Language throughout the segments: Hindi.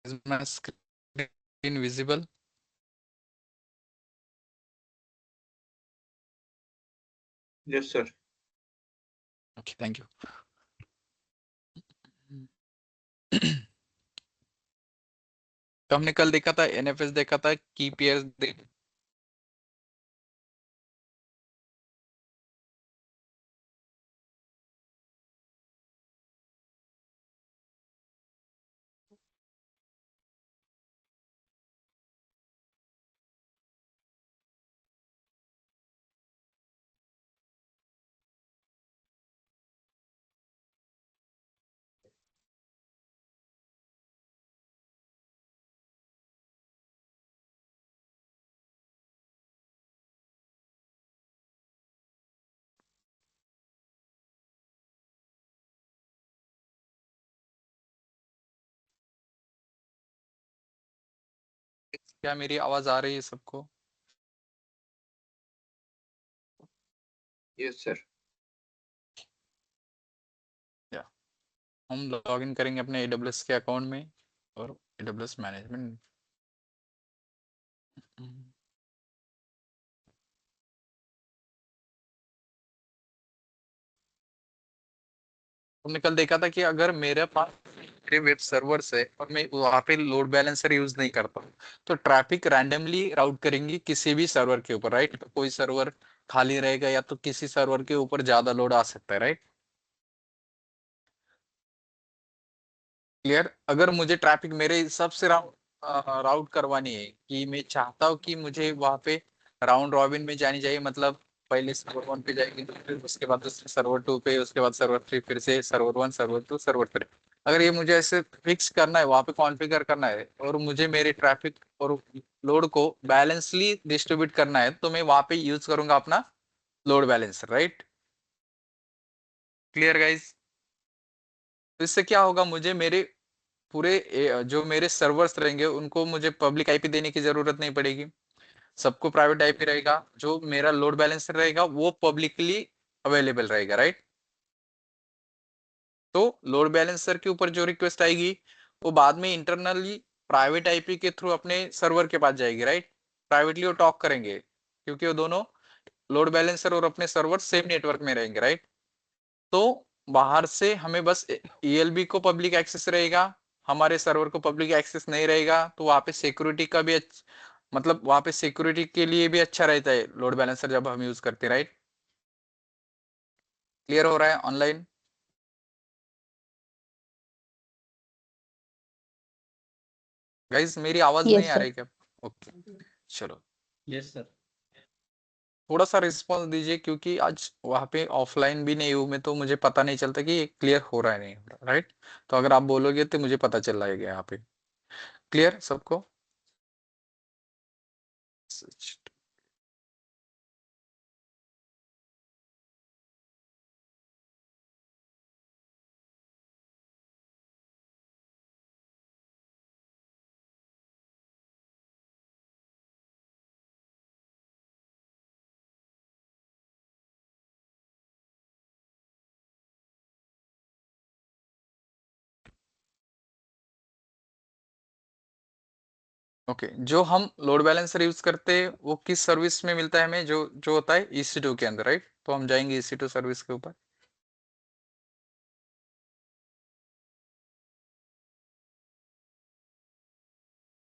Is my screen visible? Yes, sir. Okay, thank you. तो हमने कल देखा था एनएफएस देखा था की पेयर्स क्या मेरी आवाज आ रही है सबको? Yes, sir. या हम लॉग इन करेंगे अपने AWS के अकाउंट में और AWS मैनेजमेंट। हमने कल देखा था कि अगर मेरे पास मेरे वेब सर्वर्स है और मैं वहां पे लोड बैलेंसर यूज नहीं करता हूँ, तो ट्रैफिक रैंडमली राउट करेंगे किसी भी सर्वर के ऊपर, राइट? तो कोई सर्वर खाली रहेगा या तो किसी सर्वर के ऊपर ज्यादा लोड आ सकता है, राइट? क्लियर? अगर मुझे ट्रैफिक मेरे हिसाब से राउट करवानी है कि मैं चाहता हूँ कि मुझे वहां पे राउंड रॉबिन में जानी चाहिए, मतलब पहले सर्वर वन पे जाएगी तो फिर उसके बाद दूसरे सर्वर टू पे, उसके बाद सर्वर थ्री, फिर से server one, server two, server three. अगर ये मुझे ऐसे फिक्स करना है, वहां पे कॉन्फ़िगर करना है और मुझे मेरे ट्रैफिक और लोड को बैलेंसली डिस्ट्रीब्यूट करना है, तो मैं वहां पे यूज करूंगा अपना load balancer, right? Clear guys? तो इससे क्या होगा, मुझे मेरे पूरे जो मेरे सर्वर्स रहेंगे उनको मुझे पब्लिक आईपी देने की जरूरत नहीं पड़ेगी। सबको प्राइवेट आईपी रहेगा। जो मेरा लोड बैलेंसर रहेगा वो पब्लिकली अवेलेबल रहेगा, राइट? तो लोड बैलेंसर के ऊपर जो रिक्वेस्ट आएगी वो बाद में इंटरनली प्राइवेट आईपी के थ्रू अपने सर्वर के पास जाएगी, राइट? प्राइवेटली वो टॉक करेंगे क्योंकि वो दोनों लोड बैलेंसर और अपने सर्वर सेम नेटवर्क में रहेंगे, राइट? तो बाहर से हमें बस ईएलबी को पब्लिक एक्सेस रहेगा, हमारे सर्वर को पब्लिक एक्सेस नहीं रहेगा। तो वहां पे सिक्योरिटी का भी मतलब वहां पे सिक्योरिटी के लिए भी अच्छा रहता है लोड बैलेंसर जब हम यूज करते हैं, राइट? क्लियर हो रहा है ऑनलाइन? गाइस मेरी आवाज नहीं Yes, आ sir. रही क्या? ओके, चलो। Yes sir. थोड़ा सा रिस्पॉन्स दीजिए क्योंकि आज वहां पे ऑफलाइन भी नहीं हूं मैं, तो मुझे पता नहीं चलता कि ये क्लियर हो रहा है नहीं हो रहा, राइट? तो अगर आप बोलोगे तो मुझे पता चल जाएगा यहाँ पे। क्लियर सबको? ओके, जो हम लोड बैलेंसर यूज करते हैं वो किस सर्विस में मिलता है हमें? जो जो होता है EC2 के अंदर, राइट? तो हम जाएंगे EC2 सर्विस के ऊपर।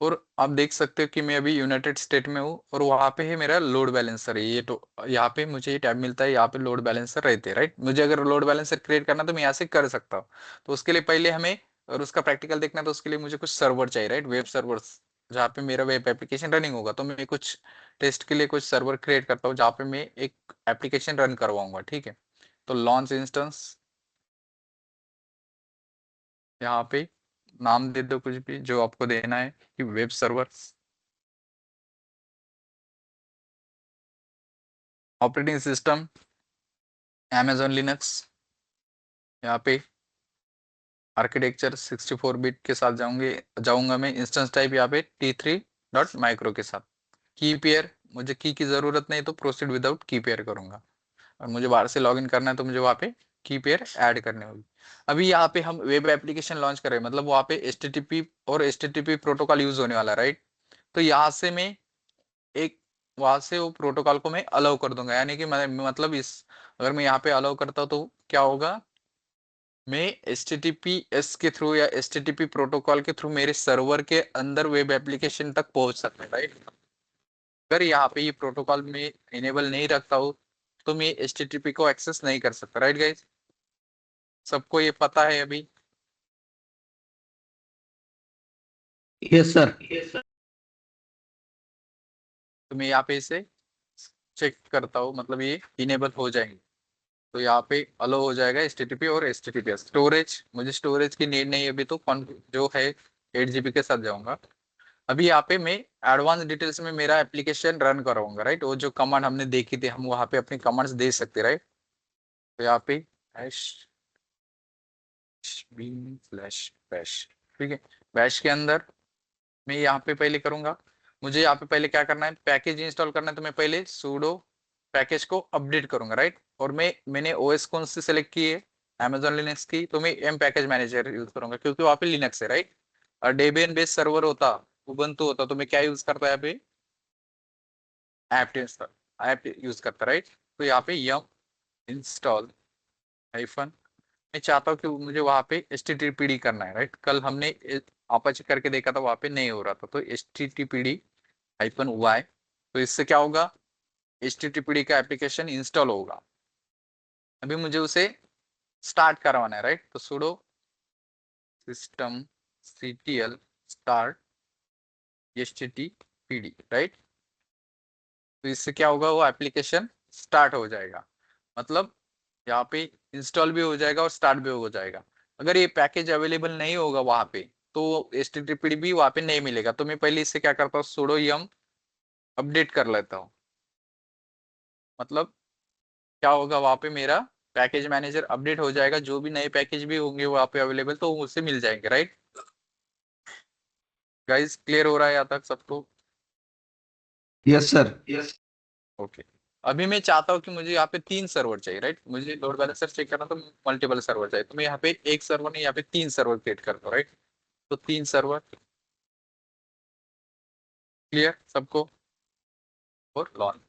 और आप देख सकते हो कि मैं अभी यूनाइटेड स्टेट में हूँ और वहां पे है मेरा लोड बैलेंसर है ये। तो यहाँ पे मुझे ये टैब मिलता है, यहाँ पे लोड बैलेंसर रहते हैं, राइट? मुझे अगर लोड बैलेंसर क्रिएट करना तो मैं यहाँ से कर सकता हूँ। तो उसके लिए पहले हमें और उसका प्रैक्टिकल देखना, तो उसके लिए मुझे कुछ सर्वर चाहिए, राइट? वेब सर्वर्स जहाँ पे मेरा वेब एप्लीकेशन रनिंग होगा। तो मैं कुछ टेस्ट के लिए कुछ सर्वर क्रिएट करता हूँ जहाँ पे मैं एक एप्लीकेशन रन करवाऊंगा, ठीक है? तो लॉन्च इंस्टेंस, यहाँ पे नाम दे दो कुछ भी जो आपको देना है कि web servers. Operating system Amazon Linux. यहाँ पे आर्किटेक्चर 64 बिट के साथ जाऊंगा मैं। इंस्टेंस टाइप यहाँ पे T3.micro के साथ। की पेयर, मुझे की जरूरत नहीं तो प्रोसीड विदाउट की पेयर करूंगा। और मुझे बाहर से लॉगिन करना है तो मुझे वहाँ पे की पेयर ऐड करनी होगी। अभी यहाँ पे हम वेब एप्लीकेशन लॉन्च कर रहे हैं, मतलब वहाँ पे HTTP और HTTP प्रोटोकॉल यूज होने वाला, राइट। तो यहाँ से मैं एक वहां से वो प्रोटोकॉल को मैं अलाउ कर दूंगा, यानी कि मैं मतलब इस अगर मैं यहाँ पे अलाउ करता हूँ तो क्या होगा, मैं HTTPS के थ्रू या HTTP प्रोटोकॉल के थ्रू मेरे सर्वर के अंदर वेब एप्लीकेशन तक पहुंच सकता है, राइट। अगर यहाँ पे ये प्रोटोकॉल में इनेबल नहीं रखता हूँ तो मैं HTTP को एक्सेस नहीं कर सकता, राइट गाइस। सबको ये पता है अभी। Yes sir. तो मैं यहाँ पे इसे चेक करता हूँ, मतलब ये इनेबल हो जाएंगे। तो यहाँ पे अलो हो जाएगा HTTP और HTTPS। स्टोरेज, मुझे स्टोरेज की नीड नहीं है अभी, तो जो है 8 GB के साथ जाऊंगा। अभी यहाँ पे मैं एडवांस डिटेल्स में मेरा एप्लीकेशन रन कराऊंगा, राइट। वो जो कमांड हमने देखी थी, हम वहाँ पे अपनी कमांड्स दे सकते, राइट। तो यहाँ पे हैश bin स्लैश बैश, ठीक है। बैश के अंदर मैं यहाँ पे पहले करूंगा, मुझे यहाँ पे पहले क्या करना है, पैकेज इंस्टॉल करना है। तो मैं पहले sudo पैकेज को अपडेट करूंगा, राइट। और मैंने OS कौन सी सेलेक्ट की है, Amazon लिनक्स की, तो मैं एम पैकेज मैनेजर यूज करूंगा क्योंकि वहाँ पे लिनक्स है, राइट। और डेबियन बेस सर्वर होता, उबंटू होता, तो मैं क्या यूज करता है यहाँ पे, ऐप यूज करता, राइट। तो यहाँ पे यम इंस्टॉल हाइफन, मैं चाहता हूँ कि मुझे वहां पे HTTPD करना है, राइट। कल हमने अपाचे करके देखा था, वहां पे नहीं हो रहा था, तो HTTPD-Y। तो इससे क्या होगा, HTTPD का एप्लीकेशन इंस्टॉल होगा। अभी मुझे उसे स्टार्ट करवाना है, राइट। तो sudo systemctl start HTTPD, right. तो इससे क्या होगा, वो एप्लीकेशन स्टार्ट हो जाएगा, मतलब यहाँ पे इंस्टॉल भी हो जाएगा और स्टार्ट भी हो जाएगा। अगर ये पैकेज अवेलेबल नहीं होगा वहां पे तो HTTPD भी वहां पे नहीं मिलेगा। तो मैं पहले इससे क्या करता हूँ, sudo yum अपडेट कर लेता हूँ। मतलब क्या होगा, वहां पे मेरा पैकेज मैनेजर अपडेट हो जाएगा, जो भी नए पैकेज भी होंगे वहां पे अवेलेबल तो उससे मिल जाएंगे, राइट। गाइस क्लियर हो रहा है यहाँ तक सबको? Yes sir. ओके। अभी मैं चाहता हूँ कि मुझे यहाँ पे 3 सर्वर चाहिए, राइट। मुझे लोड बैलेंसर चेक करना तो मल्टीपल सर्वर चाहिए, तो मैं यहाँ पे एक सर्वर नहीं, यहाँ पे 3 सर्वर क्रिएट करता हूँ, राइट। तो 3 सर्वर क्लियर सबको, और लॉन्च।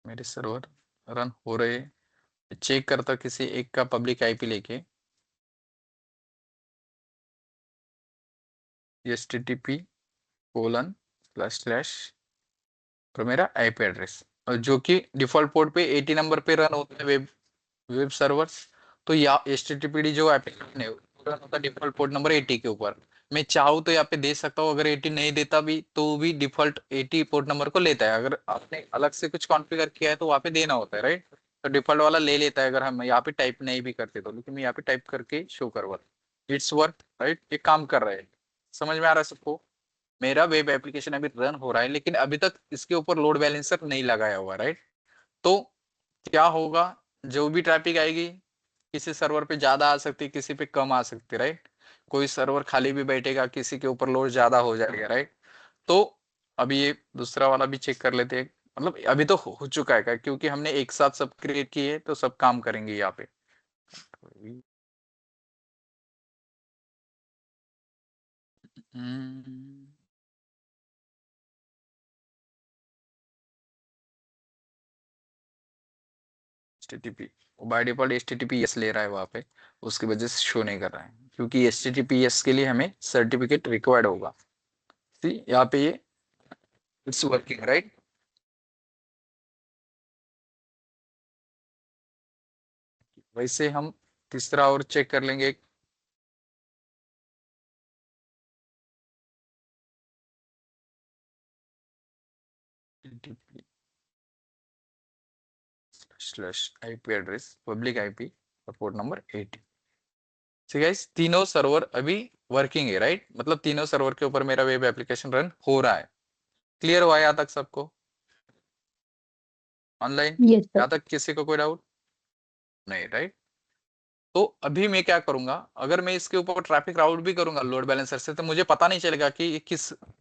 मेरे सर्वर रन हो रहे हैं, चेक करता हूँ किसी एक का पब्लिक आईपी लेके, http:// और मेरा आईपी एड्रेस, और जो कि डिफॉल्ट पोर्ट पे 80 नंबर पे रन होता है वेब वेब सर्वर्स। तो या HTTPD जो एप्लीकेशन है वो रन होता है डिफॉल्ट पोर्ट नंबर 80 के ऊपर। मैं चाहूँ तो यहाँ पे दे सकता हूँ, अगर 80 नहीं देता भी तो भी डिफॉल्ट 80 पोर्ट नंबर को लेता है। अगर आपने अलग से कुछ कॉन्फ़िगर किया है तो वहाँ पे देना होता है, राइट। तो डिफॉल्ट वाला ले लेता है अगर हम यहाँ पे टाइप नहीं भी करते तो, लेकिन मैं यहाँ पे टाइप करके शो करवा, इट्स वर्क, राइट। ये काम कर रहा है, समझ में आ रहा है सबको। मेरा वेब एप्लीकेशन अभी रन हो रहा है, लेकिन अभी तक इसके ऊपर लोड बैलेंसर नहीं लगाया हुआ, राइट। तो क्या होगा, जो भी ट्रैफिक आएगी किसी सर्वर पे ज्यादा आ सकती है, किसी पे कम आ सकती है, राइट। कोई सर्वर खाली भी बैठेगा, किसी के ऊपर लोड ज्यादा हो जाएगा, राइट। तो अभी ये दूसरा वाला भी चेक कर लेते हैं, मतलब अभी तो हो चुका है क्योंकि हमने एक साथ सब क्रिएट किए तो सब काम करेंगे यहाँ पे। HTTP बाय डिफॉल्ट HTTPS ले रहा है वहां पे, उसकी वजह से शो नहीं कर रहा है, क्योंकि HTTPS के लिए हमें सर्टिफिकेट रिक्वायर्ड होगा। सी यहाँ पे ये इट्स वर्किंग, राइट। वैसे हम तीसरा और चेक कर लेंगे। IP एड्रेस पब्लिक IP और पोर्ट नंबर 80। ठीक है, तीनों सर्वर अभी वर्किंग है, राइट? मतलब तीनों सर्वर के ऊपर मेरा वेब एप्लीकेशन रन हो रहा है। क्लियर हुआ यहाँ तक सबको? Online yes sir. यहाँ तक किसी को कोई डाउट नहीं, राइट? तो अभी मैं क्या करूंगा, अगर मैं इसके ऊपर ट्रैफिक राउट भी करूंगा लोड बैलेंसर से, तो मुझे पता नहीं चलेगा कि ये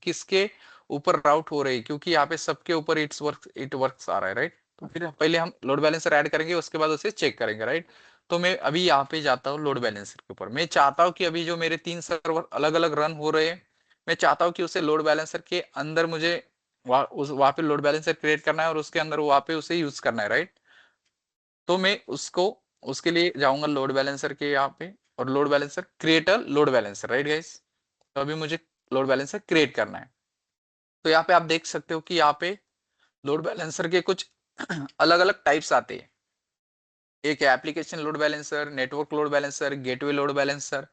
किसके ऊपर राउट हो रही है, क्योंकि यहाँ पे सबके ऊपर इट वर्क्स आ रहा है, राइट? तो फिर पहले हम लोड बैलेंसर ऐड करेंगे, उसके बाद उसे चेक करेंगे, राइट? तो मैं अभी यहाँ पे जाता हूँ लोड बैलेंसर के ऊपर। मैं चाहता हूँ कि अभी जो मेरे 3 सर्वर अलग अलग रन हो रहे हैं, मैं चाहता हूँ कि उसे लोड बैलेंसर के अंदर मुझे वहां पे लोड बैलेंसर क्रिएट करना है और उसके अंदर वहां पे उसे यूज करना है, राइट? तो मैं उसको उसके लिए जाऊंगा लोड बैलेंसर के यहाँ पे, और load balancer create a load balancer, right guys? तो अभी मुझे लोड बैलेंसर क्रिएट करना है। तो यहाँ पे आप देख सकते हो कि यहाँ पे लोड बैलेंसर के कुछ अलग अलग टाइप्स आते हैं। एक है application load balancer, network load balancer, gateway load balancer,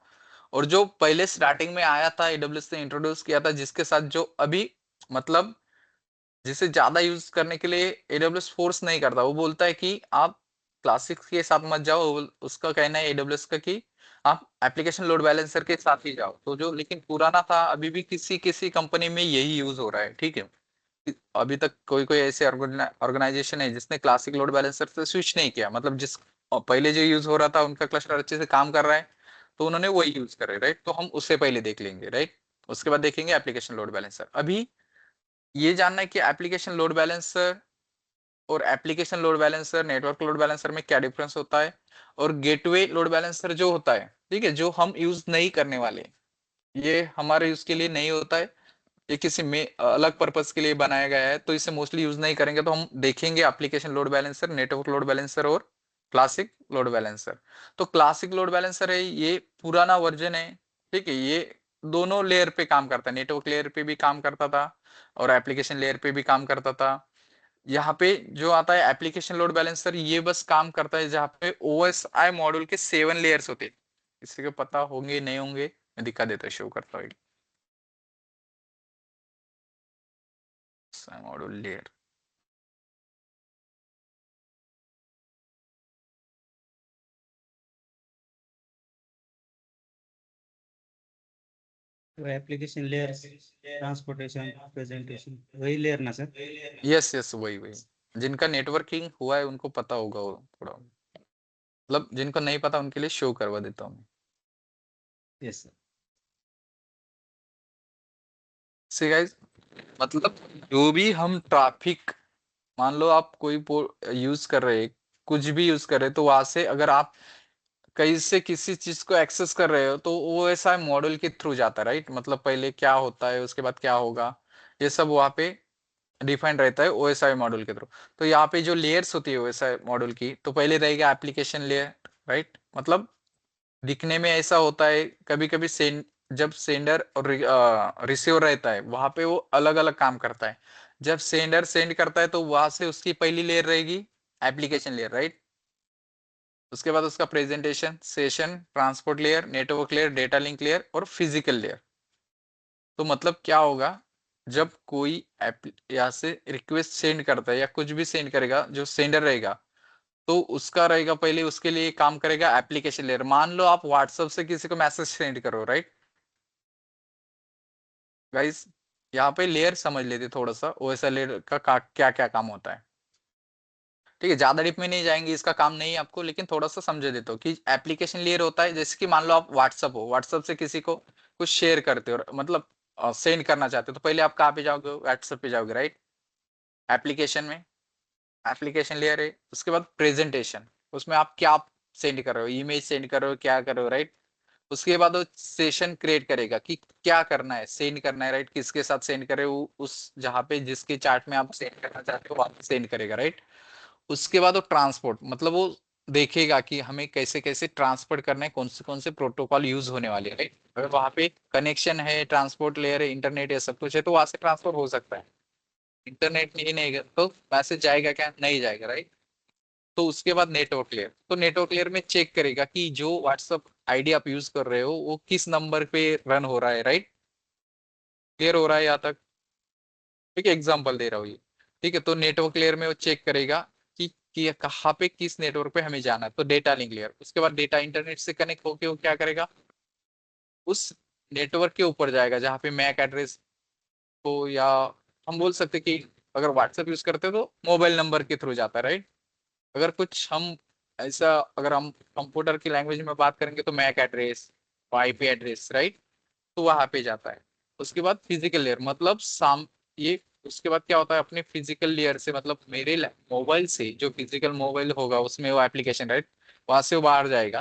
और जो पहले स्टार्टिंग में आया था AWS ने इंट्रोड्यूस किया था, जिसके साथ जो अभी मतलब जिसे ज्यादा यूज करने के लिए AWS फोर्स नहीं करता, वो बोलता है कि आप क्लासिक के साथ मत जाओ। उसका कहना है AWS का कि आप एप्लीकेशन लोड बैलेंसर के साथ ही जाओ। तो जो लेकिन पुराना था, अभी भी किसी किसी कंपनी में यही यूज हो रहा है, ठीक है? अभी तक कोई कोई ऐसे ऑर्गेनाइजेशन है जिसने क्लासिक लोड बैलेंसर से स्विच नहीं किया, मतलब जिस पहले जो यूज हो रहा था उनका क्लस्टर अच्छे से काम कर रहा है, तो उन्होंने वही यूज करे, राइट? तो हम उससे पहले देख लेंगे, राइट? उसके बाद देखेंगे एप्लीकेशन लोड बैलेंसर। अभी ये जानना है कि एप्लीकेशन लोड बैलेंसर और application load balancer, network load balancer में क्या डिफरेंस होता है, और गेटवे लोड बैलेंसर जो होता है, ठीक है, जो हम यूज नहीं करने वाले, ये हमारे यूज के लिए नहीं होता है, ये किसी में अलग पर्पस के लिए बनाया गया है, तो इसे मोस्टली यूज नहीं करेंगे। तो हम देखेंगे application load balancer, network load balancer और क्लासिक लोड बैलेंसर। तो क्लासिक लोड बैलेंसर है, ये पुराना वर्जन है, ठीक है? ये दोनों लेयर पे काम करता है, नेटवर्क लेयर पे भी काम करता था और एप्लीकेशन लेयर पे भी काम करता था। यहाँ पे जो आता है एप्लीकेशन लोड बैलेंसर, ये बस काम करता है जहाँ पे OSI मॉड्यूल के 7 लेयर्स होते हैं। किसी को पता होंगे नहीं होंगे, मैं दिखा देता, शो करता हूँ मॉड्यूल लेयर। वो एप्लीकेशन लेयर, ट्रांसपोर्टेशन, प्रेजेंटेशन, वही लेयर ना सर? यस यस, वही वही। जिनका नेटवर्किंग हुआ है उनको पता होगा वो थोड़ा, मतलब जिनको नहीं पता उनके लिए शो करवा देता हूँ। Yes sir. सी गाइस, मतलब जो भी हम ट्रैफिक, मान लो आप कोई यूज कर रहे हैं, कुछ भी यूज कर रहे हैं, तो वहां से अगर आप कहीं से किसी चीज को एक्सेस कर रहे हो, तो वो ऐसा मॉडल के थ्रू जाता है, राइट? मतलब पहले क्या होता है, उसके बाद क्या होगा, ये सब वहां पे डिफाइंड रहता है OSI मॉड्यूल के थ्रू। तो यहाँ पे जो लेयर्स होती है OSI मॉड्यूल की, तो पहले रहेगा एप्लीकेशन लेयर, राइट? मतलब दिखने में ऐसा होता है, कभी कभी जब सेंडर और रिसीवर रहता है, वहां पे वो अलग अलग काम करता है। जब सेंडर सेंड करता है, तो वहां से उसकी पहली लेयर रहेगी एप्लीकेशन लेयर, राइट? उसके बाद उसका presentation, session, transport layer, network layer, data link layer और फिजिकल लेयर। तो मतलब क्या होगा, जब कोई यहाँ से रिक्वेस्ट सेंड करता है या कुछ भी सेंड करेगा, जो सेंडर रहेगा, तो उसका रहेगा पहले, उसके लिए काम करेगा एप्लीकेशन लेयर। मान लो आप व्हाट्सएप से किसी को मैसेज सेंड करो, राइट गाइस? यहाँ पे लेयर समझ लेते थोड़ा सा, ओएसआई लेयर का क्या क्या काम होता है, ठीक है? ज्यादा डीप में नहीं जाएंगे, इसका काम नहीं है आपको, लेकिन थोड़ा सा समझे देता हूँ कि एप्लीकेशन लेयर होता है, जैसे कि मान लो आप व्हाट्सअप हो, व्हाट्सअप से किसी को कुछ शेयर करते हो, मतलब सेंड करना चाहते हो, तो पहले आप कहाँ पे जाओगे? व्हाट्सएप पे जाओगे, राइट? एप्लीकेशन में एप्लीकेशन लेयर है। उसके बाद प्रेजेंटेशन, उसमें आप क्या सेंड कर रहे हो, इमेज सेंड कर रहे हो, क्या कर रहे हो, राइट? उसके बाद वो सेशन क्रिएट करेगा कि क्या करना है, सेंड करना है, राइट? किसके साथ सेंड करे, वो उस जहाँ पे जिसके चार्ट में आप सेंड करना चाहते हो वहां सेंड करेगा, राइट? उसके बाद वो ट्रांसपोर्ट, मतलब वो देखेगा कि हमें कैसे कैसे ट्रांसपोर्ट करना है, कौन से प्रोटोकॉल यूज होने वाले हैं, राइट? अगर वहां पे कनेक्शन है, ट्रांसपोर्ट लेयर है, इंटरनेट है, सब कुछ है, तो वहां से ट्रांसफर हो सकता है। इंटरनेट नहीं है तो मैसेज जाएगा क्या? नहीं जाएगा, राइट? तो उसके बाद नेटवर्क लेयर, तो नेटवर्क लेयर में चेक करेगा कि जो व्हाट्सअप आईडी आप यूज कर रहे हो वो किस नंबर पे रन हो रहा है, राइट? क्लियर हो रहा है यहाँ तक? ठीक है, एग्जांपल दे रहा हूँ ये, ठीक है? तो नेटवर्क लेयर में वो चेक करेगा कि कि कहाँ पे किस नेटवर्क पे हमें जाना है, तो डेटा लिंक लेयर। उसके बाद डेटा इंटरनेट से कनेक्ट होके वो क्या करेगा, उस नेटवर्क के ऊपर जाएगा जहाँ पे मैक एड्रेस हो, या हम बोल सकते कि अगर व्हाट्सएप यूज करते हैं तो मोबाइल नंबर के थ्रू जाता है, राइट। अगर कुछ हम ऐसा, अगर हम कंप्यूटर की लैंग्वेज में बात करेंगे तो MAC address, IP address, right, तो वहां पे जाता है। उसके बाद फिजिकल लेयर, मतलब ये उसके बाद क्या होता है, अपने फिजिकल लेयर से, मतलब मेरे मोबाइल से जो फिजिकल मोबाइल होगा उसमें वो एप्लीकेशन, राइट, वहां से वो बाहर जाएगा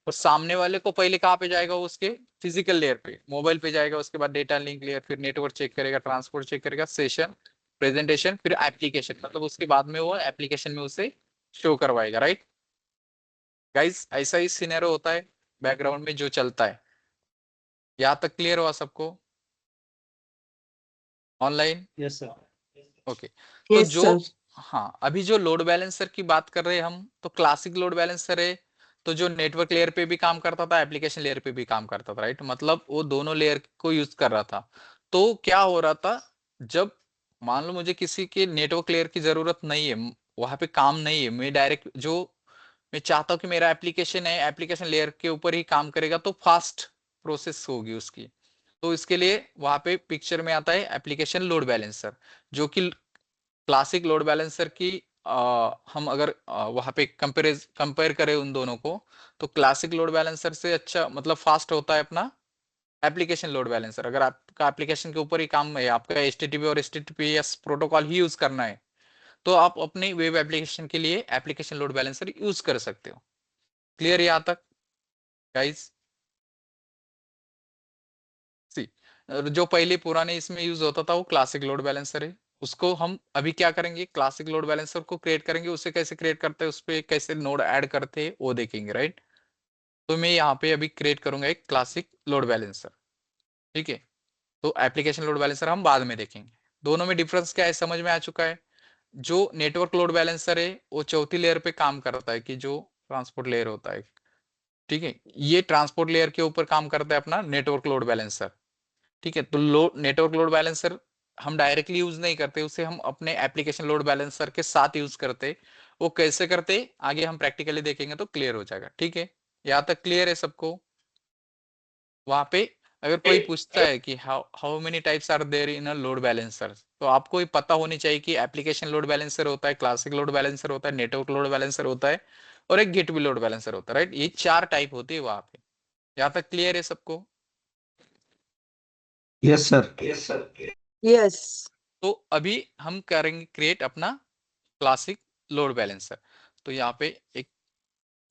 और सामने वाले को पहले कहाँ पे जाएगा, वो उसके फिजिकल लेयर पे, मोबाइल पे जाएगा। उसके बाद डेटा लिंक लेयर, फिर नेटवर्क चेक करेगा, ट्रांसपोर्ट चेक करेगा, सेशन, प्रेजेंटेशन, फिर एप्लीकेशन, मतलब उसके बाद में वो एप्लीकेशन में उसे शो करवाएगा, राइट। गाइस ऐसा ही सिनेरियो होता है बैकग्राउंड में जो चलता है। यहाँ तक क्लियर हुआ सबको ऑनलाइन? Yes, sir. ओके। तो Yes, जो, sir. हाँ, अभी जो लोड बैलेंसर की बात कर रहे हैं हम, तो क्लासिक लोड बैलेंसर है, तो जो नेटवर्क लेयर पे भी काम करता था, एप्लीकेशन लेयर पे भी काम करता था, राइट, मतलब वो दोनों लेयर को यूज कर रहा था। तो क्या हो रहा था, जब मान लो मुझे किसी के नेटवर्क लेयर की जरूरत नहीं है, वहां पे काम नहीं है, मैं डायरेक्ट जो मैं चाहता हूँ कि मेरा एप्लीकेशन है, एप्लीकेशन लेयर के ऊपर ही काम करेगा, तो फास्ट प्रोसेस होगी उसकी। तो इसके लिए वहां पे पिक्चर में आता है एप्लीकेशन लोड बैलेंसर, जो कि क्लासिक लोड बैलेंसर की हम अगर वहां पे कंपेयर करें उन दोनों को, तो क्लासिक लोड बैलेंसर से अच्छा, मतलब फास्ट होता है अपना एप्लीकेशन लोड बैलेंसर। अगर आपका एप्लीकेशन के ऊपर ही काम है, आपका एचटीटीपी और एचटीटीपीएस प्रोटोकॉल ही यूज करना है, तो आप अपने वेब एप्लीकेशन के लिए एप्लीकेशन लोड बैलेंसर यूज कर सकते हो। क्लियर यहाँ तक गाइस? सी, जो पहले पुराने इसमें यूज होता था वो क्लासिक लोड बैलेंसर है। उसको हम अभी क्या करेंगे, क्लासिक लोड बैलेंसर को क्रिएट करेंगे। उसे कैसे क्रिएट करते हैं, उस पर कैसे नोड ऐड करते हैं वो देखेंगे, राइट। तो मैं यहाँ पे अभी क्रिएट करूंगा एक क्लासिक लोड बैलेंसर, ठीक है। तो एप्लीकेशन लोड बैलेंसर हम बाद में देखेंगे। दोनों में डिफरेंस क्या है समझ में आ चुका है। जो नेटवर्क लोड बैलेंसर है वो चौथी लेयर पे काम करता है, कि जो ट्रांसपोर्ट लेयर होता है, ठीक है। ये ट्रांसपोर्ट लेयर के ऊपर काम करता है अपना नेटवर्क लोड बैलेंसर, ठीक है। तो नेटवर्क लोड बैलेंसर हम डायरेक्टली यूज नहीं करते, उसे हम अपने एप्लीकेशन लोड बैलेंसर के साथ यूज करते। वो कैसे करते आगे हम प्रैक्टिकली देखेंगे तो क्लियर हो जाएगा, ठीक है। यहाँ तक क्लियर है सबको? वहां पे अगर कोई पूछता है कि how how many types are there in a load balancer, तो आपको ये पता होनी चाहिए कि एप्लीकेशन लोड बैलेंसर होता है, क्लासिक लोड बैलेंसर होता है, नेटवर्क लोड बैलेंसर होता है, और एक गेटवे लोड बैलेंसर होता है, राइट। ये 4 टाइप होती है वहां पे। यहाँ तक क्लियर है सबको? Yes, sir. Yes. तो अभी हम करेंगे क्रिएट अपना क्लासिक लोड बैलेंसर। तो यहाँ पे एक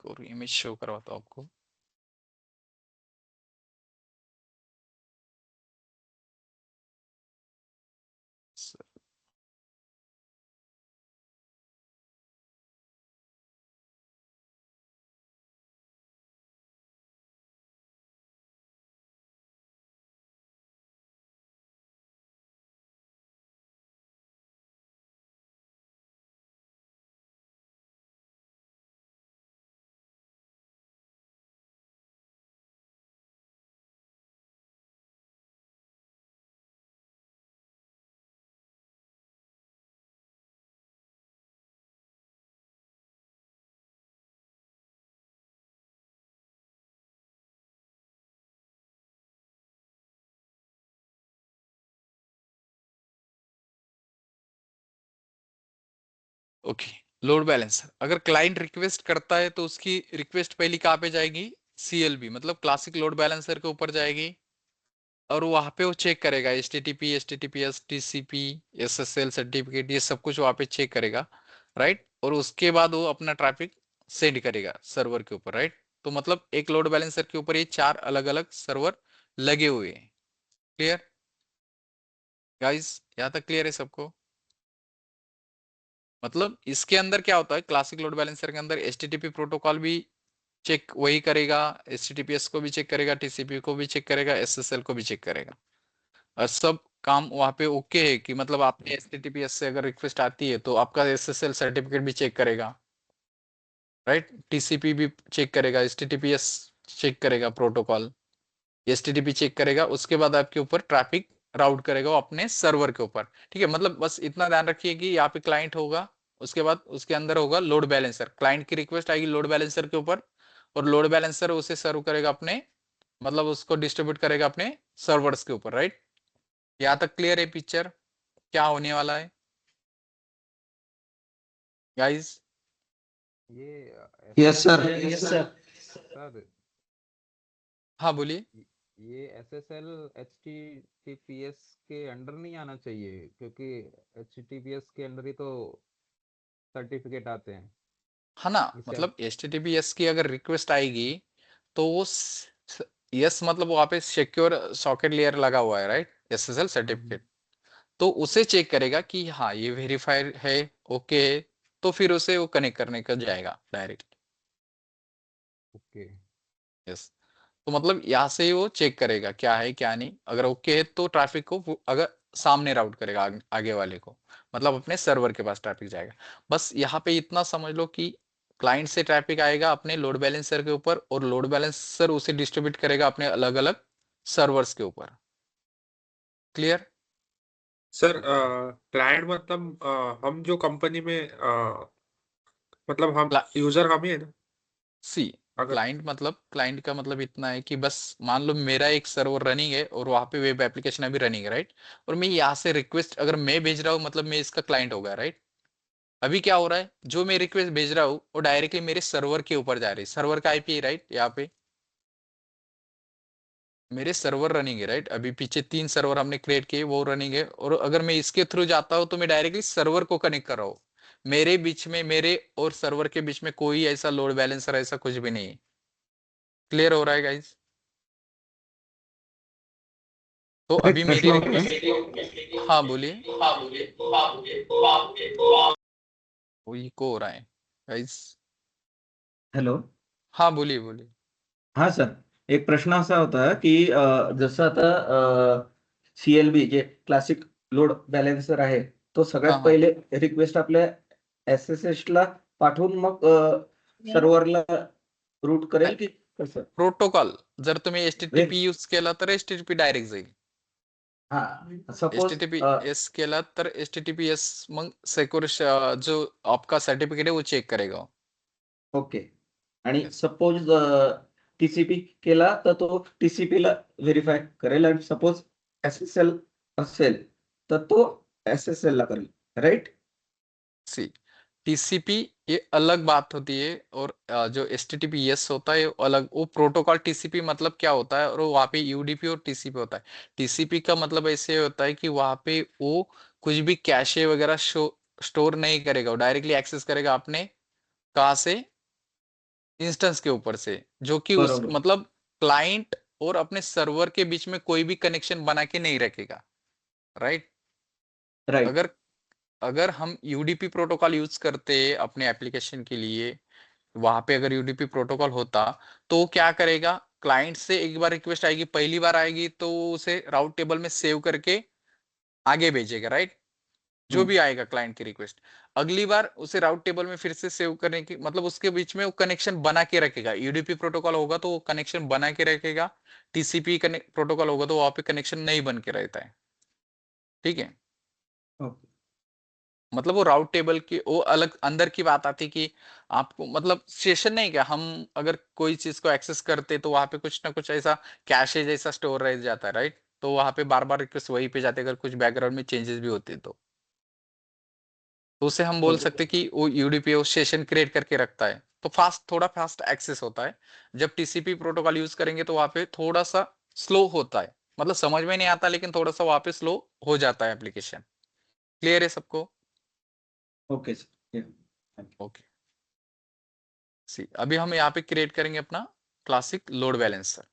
और इमेज शो करवाता हूँ आपको। ओके, लोड बैलेंसर अगर क्लाइंट रिक्वेस्ट करता है तो उसकी रिक्वेस्ट पहली कहाँ पे जाएगी, सीएलबी मतलब क्लासिक लोड बैलेंसर के ऊपर जाएगी, और वहां पे वो चेक करेगा HTTP, HTTPS, TCP, SSL certificate, ये सब कुछ वहां पे चेक करेगा, राइट। और उसके बाद वो अपना ट्रैफिक सेंड करेगा सर्वर के ऊपर, राइट। तो मतलब एक लोड बैलेंसर के ऊपर ये 4 अलग अलग सर्वर लगे हुए हैं। Clear guys? यहाँ तक क्लियर है सबको? मतलब इसके अंदर क्या होता है, क्लासिक लोड बैलेंसर के अंदर एचटीटीपी प्रोटोकॉल भी चेक वही करेगा, एचटीटीपीएस को भी चेक करेगा, टीसीपी को भी चेक करेगा, एसएसएल को भी चेक करेगा, और सब काम वहां पे ओके है कि मतलब आपने एचटीटीपीएस से अगर रिक्वेस्ट आती है तो आपका एसएसएल सर्टिफिकेट भी चेक करेगा, राइट। टीसीपी भी चेक करेगा, एचटीटीपीएस चेक करेगा, प्रोटोकॉल एचटीटीपी चेक करेगा, उसके बाद आपके ऊपर ट्रैफिक राउट करेगा वो अपने सर्वर के ऊपर, ठीक है। मतलब बस इतना ध्यान रखिए कि यहाँ पे क्लाइंट होगा, उसके बाद उसके अंदर होगा लोड बैलेंसर, क्लाइंट की रिक्वेस्ट आएगी लोड बैलेंसर के ऊपर और लोड बैलेंसर उसे सर्व करेगा अपने, मतलब उसको डिस्ट्रीब्यूट करेगा अपने सर्वर्स के ऊपर, राइट। यहां तक क्लियर है पिक्चर क्या होने वाला है गाइस? ये yes sir. Yes, sir. Sir हाँ बोलिए। ये SSL HTTPS के अंडर नहीं आना चाहिए, क्योंकि HTTPS के अंडर ही तो सर्टिफिकेट आते हैं। हाँ ना, इससे मतलब HTTPS की अगर रिक्वेस्ट आएगी तो वो यस, मतलब वहां पे सिक्योर सॉकेट लेयर लगा हुआ है, राइट, SSL सर्टिफिकेट, तो उसे चेक करेगा कि हाँ ये वेरीफाइड है, ओके, तो फिर उसे वो कनेक्ट करने का जाएगा डायरेक्ट। ओके। यस, तो मतलब यहाँ से वो चेक करेगा क्या है क्या नहीं, अगर ओके है तो ट्रैफिक को अगर सामने राउट करेगा आगे वाले को, मतलब अपने सर्वर के पास ट्रैफिक जाएगा। बस यहाँ पे इतना समझ लो कि क्लाइंट से ट्रैफिक आएगा अपने लोड बैलेंसर के ऊपर और लोड बैलेंसर उसे डिस्ट्रीब्यूट करेगा अपने अलग अलग सर्वर्स के ऊपर। क्लियर? सर क्लाइंट मतलब हम जो कंपनी में मतलब हम यूजर हम ही है ना? सी अगर क्लाइंट मतलब, क्लाइंट का मतलब इतना है कि बस मान लो मेरा एक सर्वर रनिंग है और वहां पे वेब एप्लीकेशन अभी रनिंग है, राइट, और मैं यहाँ से रिक्वेस्ट अगर मैं भेज रहा हूँ मतलब मैं इसका क्लाइंट होगा, राइट। अभी क्या हो रहा है, जो मैं रिक्वेस्ट भेज रहा हूँ वो डायरेक्टली मेरे सर्वर के ऊपर जा रही है, सर्वर का आईपी, राइट, यहाँ पे मेरे सर्वर रनिंग है, राइट, अभी पीछे 3 सर्वर हमने क्रिएट किए वो रनिंग है, और अगर मैं इसके थ्रू जाता हूँ तो मैं डायरेक्टली सर्वर को कनेक्ट कर रहा हूँ, मेरे बीच में, मेरे और सर्वर के बीच में कोई ऐसा लोड बैलेंसर ऐसा कुछ भी नहीं है। क्लियर हो रहा है गाइस? तो एक अभी प्रश्न मेरी होता रिक्वेस्ट, है। हाँ बोलिए। वो इको हो रहा है गाइस। हॅलो. हाँ बोलिए बोलिए। हा सर, एक प्रश्न असा होता की जसं आता CLB जे क्लासिक लोड बॅलन्सर आहे, तो हाँ सगळ्यात हाँ पहिले रिक्वेस्ट आपल्या SSH ला पाठवून मग सर्व्हरला रूट करेल की कसं? प्रोटोकॉल, जर तुम्ही वेग HTTP यूज केला तर HTTP डायरेक्ट जाईल, हा सपोज HTTPS केला तर HTTPS मग सिक्योर जो आपका सर्टिफिकेट है वो चेक करेगा। ओके. आणि यस सपोज TCP केला तर तो TCP ला व्हेरीफाय करेल आणि सपोज SSL असेल तर तो SSL ला करेल, राइट? सी TCP ये अलग बात होती है और जो HTTPS होता है वो अलग, वो प्रोटोकॉल। TCP मतलब क्या होता है और वहाँ पे UDP और TCP होता है। TCP का मतलब ऐसे होता है कि वहाँ पे वो कुछ भी कैशे वगैरह स्टोर नहीं करेगा, वो डायरेक्टली एक्सेस करेगा अपने कहाँ से, इंस्टेंस के ऊपर से, जो कि उस बरोबर. मतलब क्लाइंट और अपने सर्वर के बीच में कोई भी कनेक्शन बना के नहीं रखेगा, राइट। राइट. अगर अगर हम यूडीपी प्रोटोकॉल यूज करते अपने एप्लीकेशन के लिए, वहां पे अगर यूडीपी प्रोटोकॉल होता तो क्या करेगा, क्लाइंट से एक बार रिक्वेस्ट आएगी, पहली बार आएगी तो उसे राउट टेबल में सेव करके आगे भेजेगा, राइट, जो भी आएगा क्लाइंट की रिक्वेस्ट, अगली बार उसे राउट टेबल में फिर से सेव करने की, मतलब उसके बीच में वो कनेक्शन बना के रखेगा। यूडीपी प्रोटोकॉल होगा तो वो कनेक्शन बना के रखेगा, टीसीपी प्रोटोकॉल होगा तो वहां पे कनेक्शन नहीं बन के रहता है, ठीक है। ओके. मतलब वो राउट टेबल की वो अलग अंदर की बात आती कि आपको मतलब सेशन नहीं, क्या हम अगर कोई चीज को एक्सेस करते तो वहां पे कुछ ना कुछ ऐसा कैशे जैसा स्टोर रह जाता है, राइट, तो वहां पे बार बार रिक्वेस्ट वही पे जाते अगर कुछ बैकग्राउंड में चेंजेस भी होते तो उसे हम बोल ओके. सकते कि वो यूडीपी वो सेशन क्रिएट करके रखता है, तो फास्ट, थोड़ा फास्ट एक्सेस होता है। जब टीसीपी प्रोटोकॉल यूज करेंगे तो वहां पे थोड़ा सा स्लो होता है, मतलब समझ में नहीं आता लेकिन थोड़ा सा वहां पे स्लो हो जाता है एप्लीकेशन। क्लियर है सबको? Okay sir. ओके, सी अभी हम यहाँ पे क्रिएट करेंगे अपना क्लासिक लोड बैलेंसर।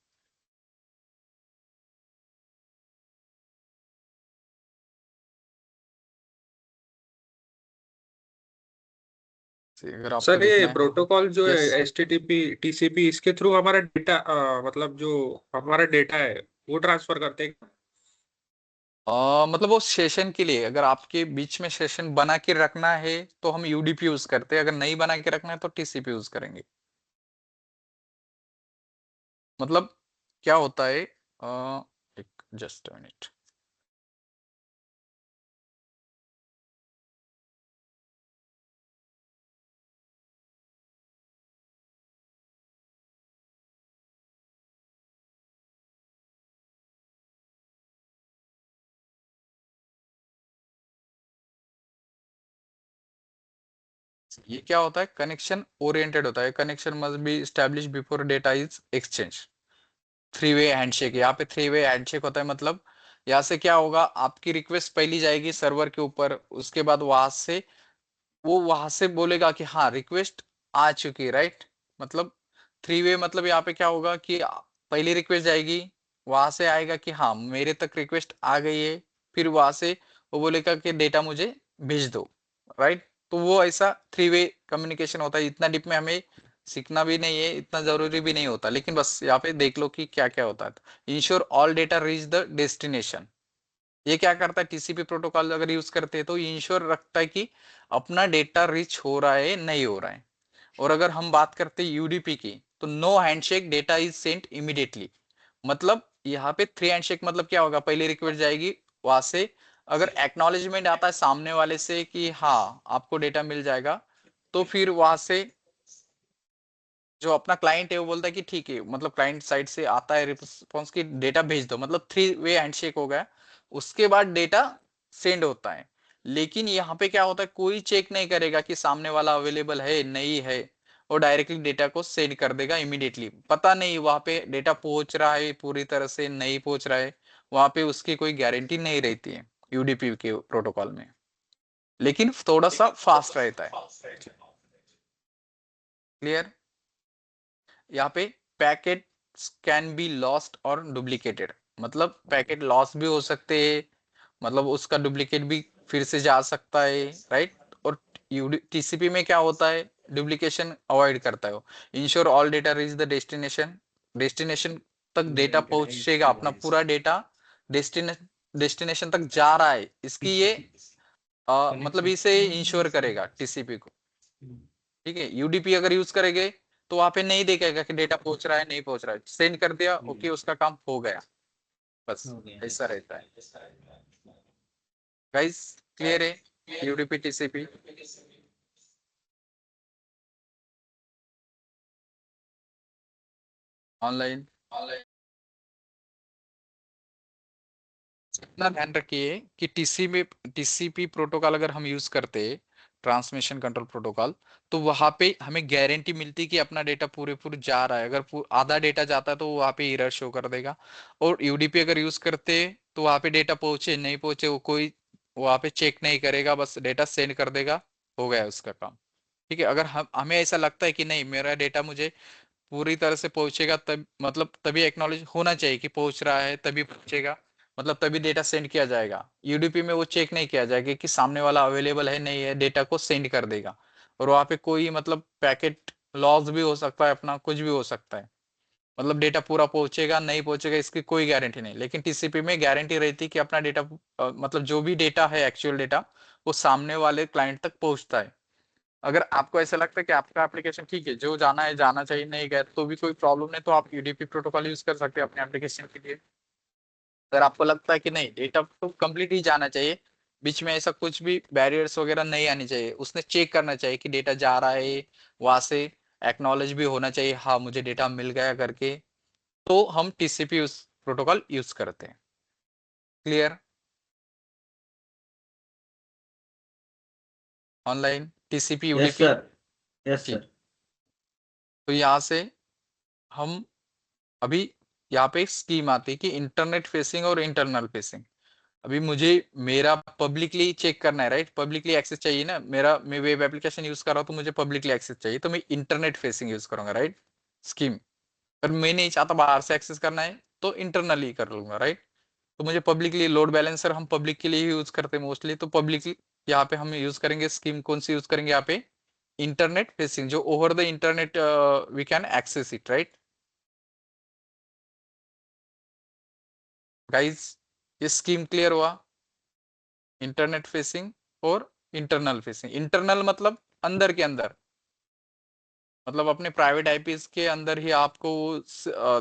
अगर आपको सर ये देखना है, प्रोटोकॉल जो है यस, HTTP TCP इसके थ्रू हमारा डेटा मतलब जो हमारा डेटा है वो ट्रांसफर करते हैं। मतलब वो सेशन के लिए अगर आपके बीच में सेशन बना के रखना है तो हम यूडीपी यूज करते हैं, अगर नहीं बना के रखना है तो टीसीपी यूज करेंगे। मतलब क्या होता है, एक जस्ट मिनट, ये क्या होता है, कनेक्शन ओरिएंटेड होता है, connection must be establish before data is exchange. 3 way handshake, यहाँ पे 3 वे हैंडशेक होता है, मतलब यहाँ से क्या होगा, आपकी रिक्वेस्ट पहली जाएगी सर्वर के ऊपर, उसके बाद वहां से वो वहां से बोलेगा कि हाँ रिक्वेस्ट आ चुकी है, राइट। मतलब 3 वे मतलब यहाँ पे क्या होगा कि पहली रिक्वेस्ट जाएगी, वहां से आएगा कि हाँ मेरे तक रिक्वेस्ट आ गई है, फिर वहां से वो बोलेगा कि डेटा मुझे भेज दो, राइट। तो वो ऐसा 3 वे कम्युनिकेशन होता है। इतना डीप में हमें सीखना भी नहीं है, इतना जरूरी भी नहीं होता, लेकिन बस यहाँ पे देख लो कि क्या क्या होता है। Ensure all data reach the destination, ये क्या करता है, टीसीपी प्रोटोकॉल अगर यूज करते हैं तो इंश्योर रखता है कि अपना डेटा रिच हो रहा है नहीं हो रहा है। और अगर हम बात करते हैं यूडीपी की, तो no handshake data is sent immediately. मतलब यहाँ पे 3 हैंडशेक मतलब क्या होगा, पहली रिक्वेस्ट जाएगी, वहां से अगर एक्नॉलेजमेंट आता है सामने वाले से कि हाँ आपको डेटा मिल जाएगा, तो फिर वहां से जो अपना क्लाइंट है वो बोलता है कि ठीक है, मतलब क्लाइंट साइड से आता है रिस्पॉन्स की डेटा भेज दो, मतलब 3 वे हैंडशेक हो गया। उसके बाद डेटा सेंड होता है। लेकिन यहाँ पे क्या होता है, कोई चेक नहीं करेगा कि सामने वाला अवेलेबल है नहीं है, और डायरेक्टली डेटा को सेंड कर देगा इमीडिएटली। पता नहीं वहां पे डेटा पहुंच रहा है पूरी तरह से नहीं पहुंच रहा है, वहां पे उसकी कोई गारंटी नहीं रहती है यूडीपी के प्रोटोकॉल में, लेकिन थोड़ा सा फास्ट रहता है। क्लियर। यहाँ पे पैकेट कैन बी लॉस्ट और डुप्लीकेटेड, मतलब पैकेट लॉस भी हो सकते हैं, मतलब उसका डुप्लीकेट भी फिर से जा सकता है, राइट। और टीसीपी में क्या होता है, डुप्लीकेशन अवॉइड करता है वो। Ensure all data reach the destination, destination तक डेटा पहुंचेगा, अपना पूरा डेटा डेस्टिनेशन तक जा रहा है, इसकी ये मतलब इसे इंश्योर करेगा टीसीपी को। ठीक है, यूडीपी अगर यूज करेंगे तो वहां पे नहीं देखेगा कि डेटा पहुंच रहा है नहीं पहुंच रहा है, सेंड कर दिया, ओके उसका काम हो गया, बस ऐसा रहता है। गाइस क्लियर है यूडीपी टीसीपी। ऑनलाइन इतना ध्यान रखिए कि टीसीपी प्रोटोकॉल अगर हम यूज करते हैं, ट्रांसमिशन कंट्रोल प्रोटोकॉल, तो वहां पे हमें गारंटी मिलती कि अपना डेटा पूरे पूरे जा रहा है। अगर आधा डेटा जाता है तो वहां पे एरर शो कर देगा। और यूडीपी अगर यूज करते हैं तो वहां पे डेटा पहुंचे नहीं पहुंचे वो कोई वहां पे चेक नहीं करेगा, बस डेटा सेंड कर देगा, हो गया उसका काम। ठीक है, अगर हमें ऐसा लगता है कि नहीं मेरा डेटा मुझे पूरी तरह से पहुंचेगा, तब मतलब तभी एक्नॉलेज होना चाहिए कि पहुंच रहा है, तभी पहुंचेगा, मतलब तभी डेटा सेंड किया जाएगा। यूडीपी में वो चेक नहीं किया जाएगा कि सामने वाला अवेलेबल है नहीं है, डेटा को सेंड कर देगा। और वहां पे कोई मतलब पैकेट लॉस भी हो सकता है, अपना कुछ भी हो सकता है, मतलब डेटा पूरा पहुंचेगा नहीं पहुंचेगा इसकी कोई गारंटी नहीं। लेकिन टीसीपी में गारंटी रहती है कि अपना डेटा मतलब जो भी डेटा है एक्चुअल डेटा, वो सामने वाले क्लाइंट तक पहुंचता है। अगर आपको ऐसा लगता है कि आपका एप्लीकेशन ठीक है, जो जाना है जाना चाहिए, नहीं गया तो भी कोई प्रॉब्लम नहीं, तो आप यूडीपी प्रोटोकॉल यूज कर सकते हैं अपने एप्लीकेशन के लिए। अगर आपको लगता है कि नहीं डेटा तो कंप्लीट ही जाना चाहिए, बीच में ऐसा कुछ भी बैरियर्स वगैरह नहीं आनी चाहिए, उसने चेक करना चाहिए कि डेटा जा रहा है, वहां से एक्नॉलेज भी होना चाहिए हाँ मुझे डेटा मिल गया करके, तो हम टीसीपी प्रोटोकॉल यूज करते हैं। Clear. Online TCP yes UDP. Sir, yes ठीक, सर। तो यहाँ से हम अभी यहाँ पे एक स्कीम आती है कि इंटरनेट फेसिंग और इंटरनल फेसिंग। अभी मुझे मेरा पब्लिकली चेक करना है, राइट, पब्लिकली एक्सेस चाहिए ना, मेरा मैं वेब एप्लीकेशन यूज कर रहा हूँ तो मुझे पब्लिकली एक्सेस चाहिए, तो मैं इंटरनेट फेसिंग यूज करूंगा, राइट, स्कीम। पर मैं नहीं चाहता बाहर से एक्सेस करना है तो इंटरनली कर लूंगा, राइट। तो मुझे पब्लिकली लोड बैलेंसर हम पब्लिक के लिए ही यूज करते हैं मोस्टली, तो पब्लिकली यहाँ पे हम यूज करेंगे स्कीम, कौन सी यूज करेंगे यहाँ पे, इंटरनेट फेसिंग, जो over the internet we can access it, right. Guys ये स्कीम क्लियर हुआ, इंटरनेट फेसिंग और इंटरनल फेसिंग। इंटरनल मतलब अंदर के अंदर, मतलब अपने प्राइवेट आईपीस के अंदर ही आपको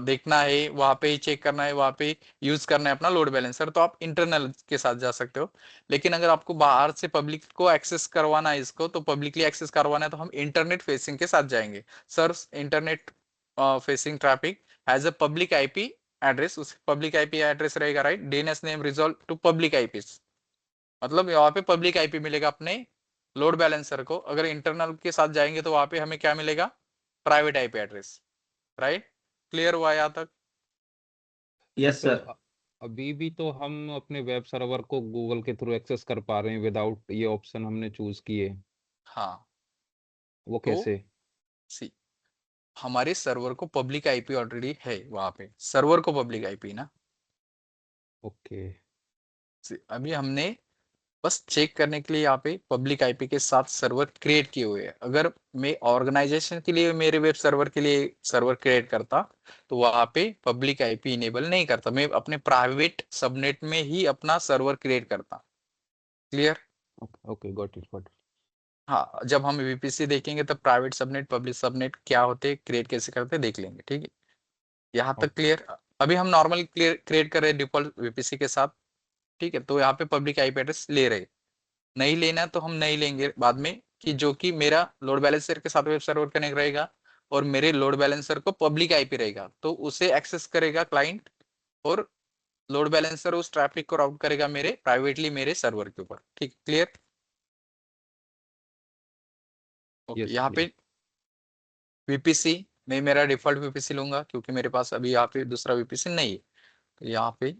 देखना है, वहां पे ही चेक करना है, वहां पे यूज करना है अपना लोड बैलेंसर, तो आप इंटरनल के साथ जा सकते हो। लेकिन अगर आपको बाहर से पब्लिक को एक्सेस करवाना है इसको, तो पब्लिकली एक्सेस करवाना है तो हम इंटरनेट फेसिंग के साथ जाएंगे। Sir internet facing traffic has a public IP address, उस पब्लिक आईपी एड्रेस रहेगा, right, DNS name resolve to public IPs, मतलब यहाँ पे पब्लिक आईपी मिलेगा अपने लोड बैलेंसर को अगर इंटरनल के साथ जाएंगे तो वहां पे हमें क्या मिलेगा, private IP address, right. Clear हुआ यहाँ तक? यस तो सर। अभी भी तो हम अपने वेब सर्वर को गूगल के थ्रू एक्सेस कर पा रहे हैं विदाउट ये ऑप्शन हमने चूज किए, हाँ, वो तो कैसे? सी हमारे सर्वर को पब्लिक आईपी ऑलरेडी है, वहां पे सर्वर को पब्लिक आईपी ना। ओके अभी हमने बस चेक करने के लिए यहाँ पे पब्लिक आईपी के साथ सर्वर क्रिएट किए हुए हैं। अगर मैं ऑर्गेनाइजेशन के लिए मेरे वेब सर्वर के लिए सर्वर क्रिएट करता तो वहां पे पब्लिक आईपी इनेबल नहीं करता, मैं अपने प्राइवेट सबनेट में ही अपना सर्वर क्रिएट करता। Clear? Okay got it got it. हाँ, जब हम वीपीसी देखेंगे तब प्राइवेट सबनेट पब्लिक सबनेट क्या होते, क्रिएट कैसे करते देख लेंगे, ठीक है। यहाँ तक क्लियर? अभी हम नॉर्मल क्रिएट कर रहे हैं डिफॉल्ट वीपीसी के साथ, ठीक है। तो यहाँ पे पब्लिक आईपी एड्रेस ले रहे, नहीं लेना तो हम नहीं लेंगे बाद में, कि जो कि मेरा लोड बैलेंसर के साथ वेब सर्वर कनेक्ट रहेगा और मेरे लोड बैलेंसर को पब्लिक आईपी रहेगा तो उसे एक्सेस करेगा क्लाइंट, और लोड बैलेंसर उस ट्रैफिक को राउट करेगा मेरे प्राइवेटली मेरे सर्वर के ऊपर, ठीक। क्लियर? ओके, यस यहाँ पे क्लियर। वीपीसी मैं मेरा डिफॉल्ट वीपीसी लूंगा क्योंकि मेरे पास अभी यहाँ पे दूसरा वीपीसी नहीं है। तो यहाँ पे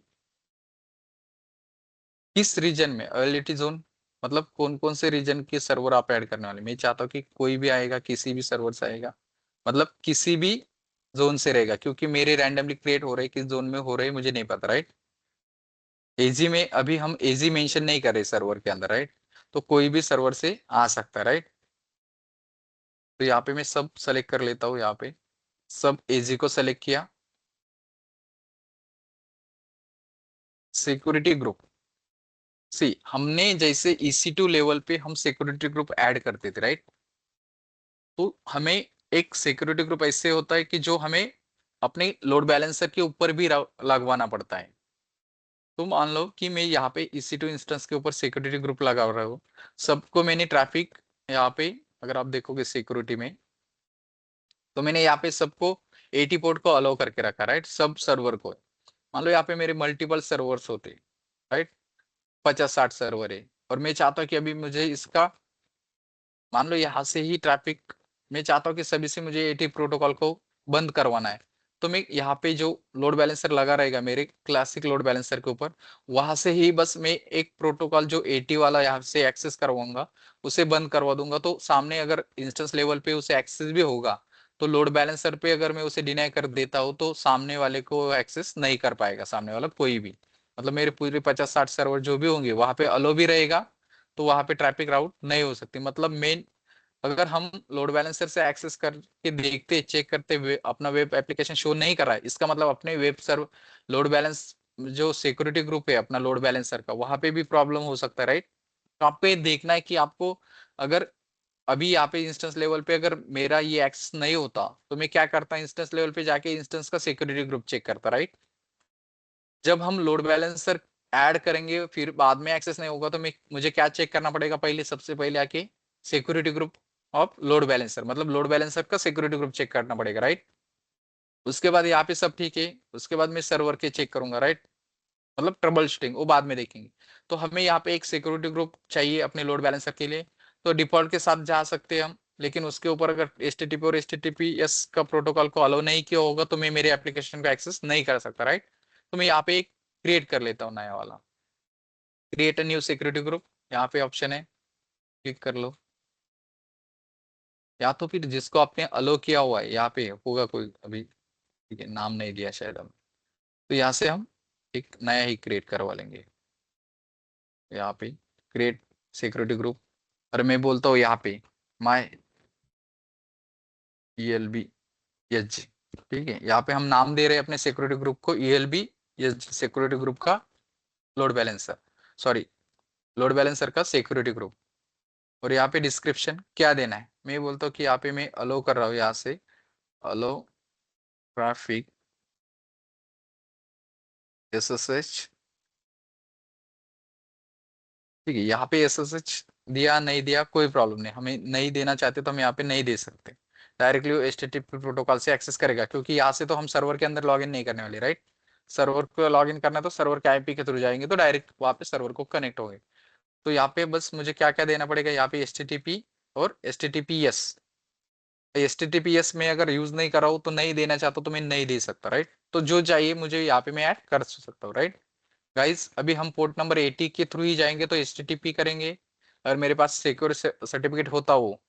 किस रीजन में अवेलेबिलिटी जोन, मतलब कौन कौन से रीजन के सर्वर आप ऐड करने वाले, मैं चाहता हूँ कि कोई भी आएगा किसी भी सर्वर से आएगा, मतलब किसी भी जोन से रहेगा, क्योंकि मेरे रैंडमली क्रिएट हो रहे किस जोन में हो रहे मुझे नहीं पता, राइट। एजी में अभी हम एजी मेंशन नहीं कर रहे सर्वर के अंदर, राइट। तो कोई भी सर्वर से आ सकता है, राइट। तो यहाँ पे मैं सब सेलेक्ट कर लेता हूँ, यहाँ पे सब एजी को सेलेक्ट किया। सिक्योरिटी ग्रुप, सी हमने जैसे EC2 लेवल पे हम सिक्योरिटी ग्रुप ऐड करते थे, राइट। तो हमें एक सिक्योरिटी ग्रुप ऐसे होता है कि जो हमें अपने लोड बैलेंसर के ऊपर भी लगवाना पड़ता है। तो मान लो कि मैं यहाँ पे EC2 इंस्टेंस के ऊपर सिक्योरिटी ग्रुप लगा रहा हूँ, सबको मैंने ट्रैफिक यहाँ पे अगर आप देखोगे सिक्योरिटी में, तो मैंने यहाँ पे सबको 80 पोर्ट को अलाउ करके रखा, राइट, सब सर्वर को। मान लो यहाँ पे मेरे मल्टीपल सर्वर्स होते, राइट, 50-60 सर्वर है, और मैं चाहता हूँ कि अभी मुझे इसका मान लो यहाँ से ही ट्रैफिक, मैं चाहता हूँ कि सभी से मुझे 80 प्रोटोकॉल को बंद करवाना है। तो मैं यहाँ पे जो लोड बैलेंसर लगा रहेगा मेरे क्लासिक लोड बैलेंसर के ऊपर, वहां से ही बस मैं एक प्रोटोकॉल जो 80 वाला यहाँ से एक्सेस करवाऊंगा, उसे बंद करवा दूंगा। तो सामने अगर इंस्टेंस लेवल पे उसे एक्सेस भी होगा तो लोड बैलेंसर पे अगर मैं उसे डिनाई कर देता हूँ तो सामने वाले को एक्सेस नहीं कर पाएगा, सामने वाला कोई भी, मतलब मेरे पूरे 50-60 सर्वर जो भी होंगे वहां पे अलो भी रहेगा, तो वहां पे ट्रैफिक राउट नहीं हो सकती। मतलब मेन अगर हम लोड बैलेंसर से एक्सेस करके देखते चेक करते हुए अपना वेब एप्लीकेशन शो नहीं कर रहा है, इसका मतलब अपने वेब सर्वर लोड बैलेंस जो सिक्योरिटी ग्रुप है अपना लोड बैलेंसर का, वहां पे भी प्रॉब्लम हो सकता है, राइट। तो आपको ये देखना है कि आपको अगर अभी यहाँ पे इंस्टेंस लेवल पे अगर मेरा ये एक्सेस नहीं होता तो मैं क्या करता, इंस्टेंस लेवल पे जाके इंस्टेंस का सिक्योरिटी ग्रुप चेक करता, राइट। जब हम लोड बैलेंसर ऐड करेंगे फिर बाद में एक्सेस नहीं होगा तो मैं मुझे क्या चेक करना पड़ेगा, पहले सबसे पहले आके security group of load balancer, मतलब लोड बैलेंसर का सिक्योरिटी ग्रुप चेक करना पड़ेगा, राइट। उसके बाद यहाँ पे सब ठीक है, उसके बाद मैं सर्वर के चेक करूंगा, राइट, मतलब ट्रबल शूटिंग वो बाद में देखेंगे। तो हमें यहाँ पे एक सिक्योरिटी ग्रुप चाहिए अपने लोड बैलेंसर के लिए, तो डिफॉल्ट के साथ जा सकते हैं हम, लेकिन उसके ऊपर अगर HTTP और HTTPS का प्रोटोकॉल को अलाउ नहीं किया होगा तो मैं मेरे एप्लीकेशन को एक्सेस नहीं कर सकता, राइट। तो मैं यहाँ पे एक क्रिएट कर लेता हूँ नया वाला, create a new security group, यहाँ पे ऑप्शन है, क्लिक कर लो। या तो फिर जिसको आपने अलो किया हुआ है यहाँ पे होगा कोई अभी, ठीक है, नाम नहीं दिया शायद हम, तो यहाँ से हम एक नया ही क्रिएट करवा लेंगे। यहाँ पे क्रिएट सिक्योरिटी ग्रुप, और मैं बोलता हूँ यहाँ पे माई ELB एच, ठीक है। यहाँ पे हम नाम दे रहे हैं अपने सिक्योरिटी ग्रुप को ELB एच, सिक्योरिटी ग्रुप का load balancer, sorry load balancer का सिक्योरिटी ग्रुप। और यहाँ पे डिस्क्रिप्शन क्या देना है, मैं बोलता हूँ कि यहाँ पे मैं अलो कर रहा हूँ, यहाँ से अलो ट्रैफिक SSH, ठीक है। यहाँ पे SSH दिया नहीं दिया कोई प्रॉब्लम नहीं, हमें नहीं देना चाहते तो हम यहाँ पे नहीं दे सकते, डायरेक्टली वो HTTP प्रोटोकॉल से एक्सेस करेगा, क्योंकि यहाँ से तो हम सर्वर के अंदर लॉगिन नहीं करने वाले, राइट। सर्वर को लॉगिन करना है तो सर्वर के IP के थ्रू जाएंगे तो डायरेक्ट वहाँ पे सर्वर को कनेक्ट होंगे। तो यहाँ पे बस मुझे क्या क्या देना पड़ेगा, यहाँ पे HTTP और HTTPS। HTTPS में अगर यूज नहीं कर रहा हूँ तो नहीं देना चाहता तो मैं नहीं दे सकता, राइट। तो जो चाहिए मुझे यहाँ पे मैं ऐड कर सकता हूँ, राइट। गाइस अभी हम पोर्ट नंबर 80 के थ्रू ही जाएंगे तो HTTP करेंगे। अगर मेरे पास सिक्योर सर्टिफिकेट होता हो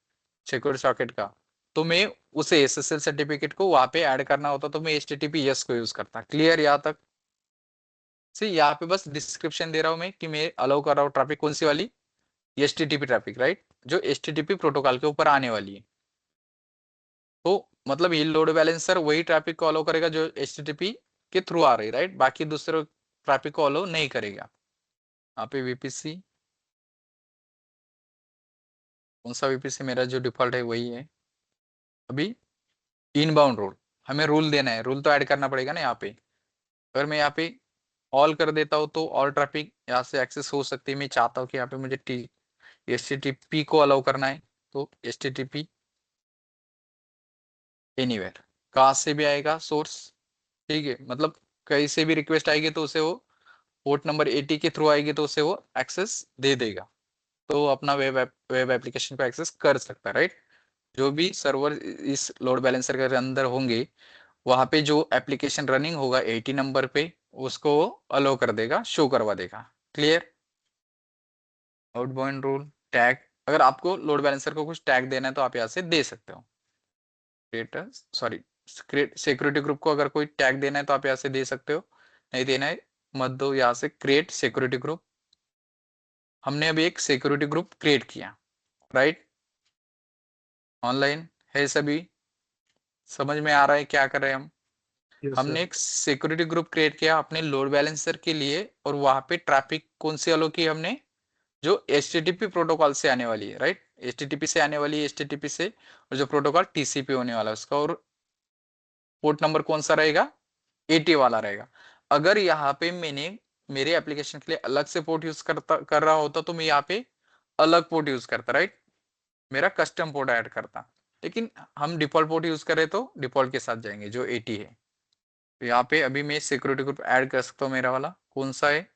सिक्योर सॉकेट का, तो मैं उसे SSL सर्टिफिकेट को वहां पे ऐड करना होता तो मैं HTTPS को यूज करता। क्लियर यहाँ तक? सी यहाँ पे बस डिस्क्रिप्शन दे रहा हूँ मैं कि मैं अलाउ कर रहा हूँ ट्रैफिक कौन सी वाली, HTTP ट्रैफिक, राइट, जो HTTP प्रोटोकॉल के ऊपर आने वाली है। तो मतलब ये लोड बैलेंसर वही ट्रैफिक को अलाउ करेगा जो HTTP के थ्रू आ रही, राइट, बाकी दूसरे ट्रैफिक को अलाउ नहीं करेगा। यहाँ पे VPC, कौन सा VPC, मेरा जो डिफॉल्ट है वही है। अभी इनबाउंड रूल, हमें रूल देना है, रूल तो ऐड करना पड़ेगा ना यहाँ पे। अगर मैं यहाँ पे ऑल कर देता हूँ तो ऑल ट्रैफिक यहाँ से एक्सेस हो सकती है। मैं चाहता हूँ कि यहाँ पे मुझे HTTP को अलाउ करना है, तो HTTP एनीवेयर, कहाँ से भी आएगा सोर्स, ठीक है, मतलब कहीं से भी रिक्वेस्ट आएगी तो उसे वो पोर्ट नंबर 80 के थ्रू आएगी तो उसे वो एक्सेस दे देगा, तो अपना वेब एप्लीकेशन को एक्सेस कर सकता है, राइट। जो भी सर्वर इस लोड बैलेंसर के अंदर होंगे वहां पे जो एप्लीकेशन रनिंग होगा 80 नंबर पे उसको अलो कर देगा, शो करवा देगा। क्लियर? आउटबाउंड रूल टैग, अगर आपको लोड बैलेंसर को कुछ टैग देना है तो आप यहाँ से दे सकते हो। क्रिएटर्स सॉरी सिक्योरिटी ग्रुप को अगर कोई टैग देना है तो आप यहाँ से दे सकते हो, नहीं देना है मत दो। यहाँ से क्रिएट सिक्योरिटी ग्रुप, हमने अभी एक सिक्योरिटी ग्रुप क्रिएट किया, राइट। ऑनलाइन है सभी, समझ में आ रहा है क्या कर रहे हैं हम? Yes, हमने sir. एक सिक्योरिटी ग्रुप क्रिएट किया अपने लोड बैलेंसर के लिए, और वहां पे ट्रैफिक कौन सी अलो की हमने, जो HTTP प्रोटोकॉल से आने वाली है, राइट, HTTP से आने वाली है, HTTP से, और जो प्रोटोकॉल TCP होने वाला है उसका, और पोर्ट नंबर कौन सा रहेगा, 80 वाला रहेगा। अगर यहाँ पे मैंने मेरे एप्लीकेशन के लिए अलग से पोर्ट यूज कर रहा होता तो मैं यहाँ पे अलग पोर्ट यूज करता, राइट, मेरा कस्टम पोर्ट ऐड करता। लेकिन हम डिफॉल्ट पोर्ट यूज करें तो डिफॉल्ट के साथ जाएंगे जो 80 है। तो यहाँ पे अभी मैं सिक्योरिटी ग्रुप ऐड कर सकता हूँ, मेरा वाला कौन सा है,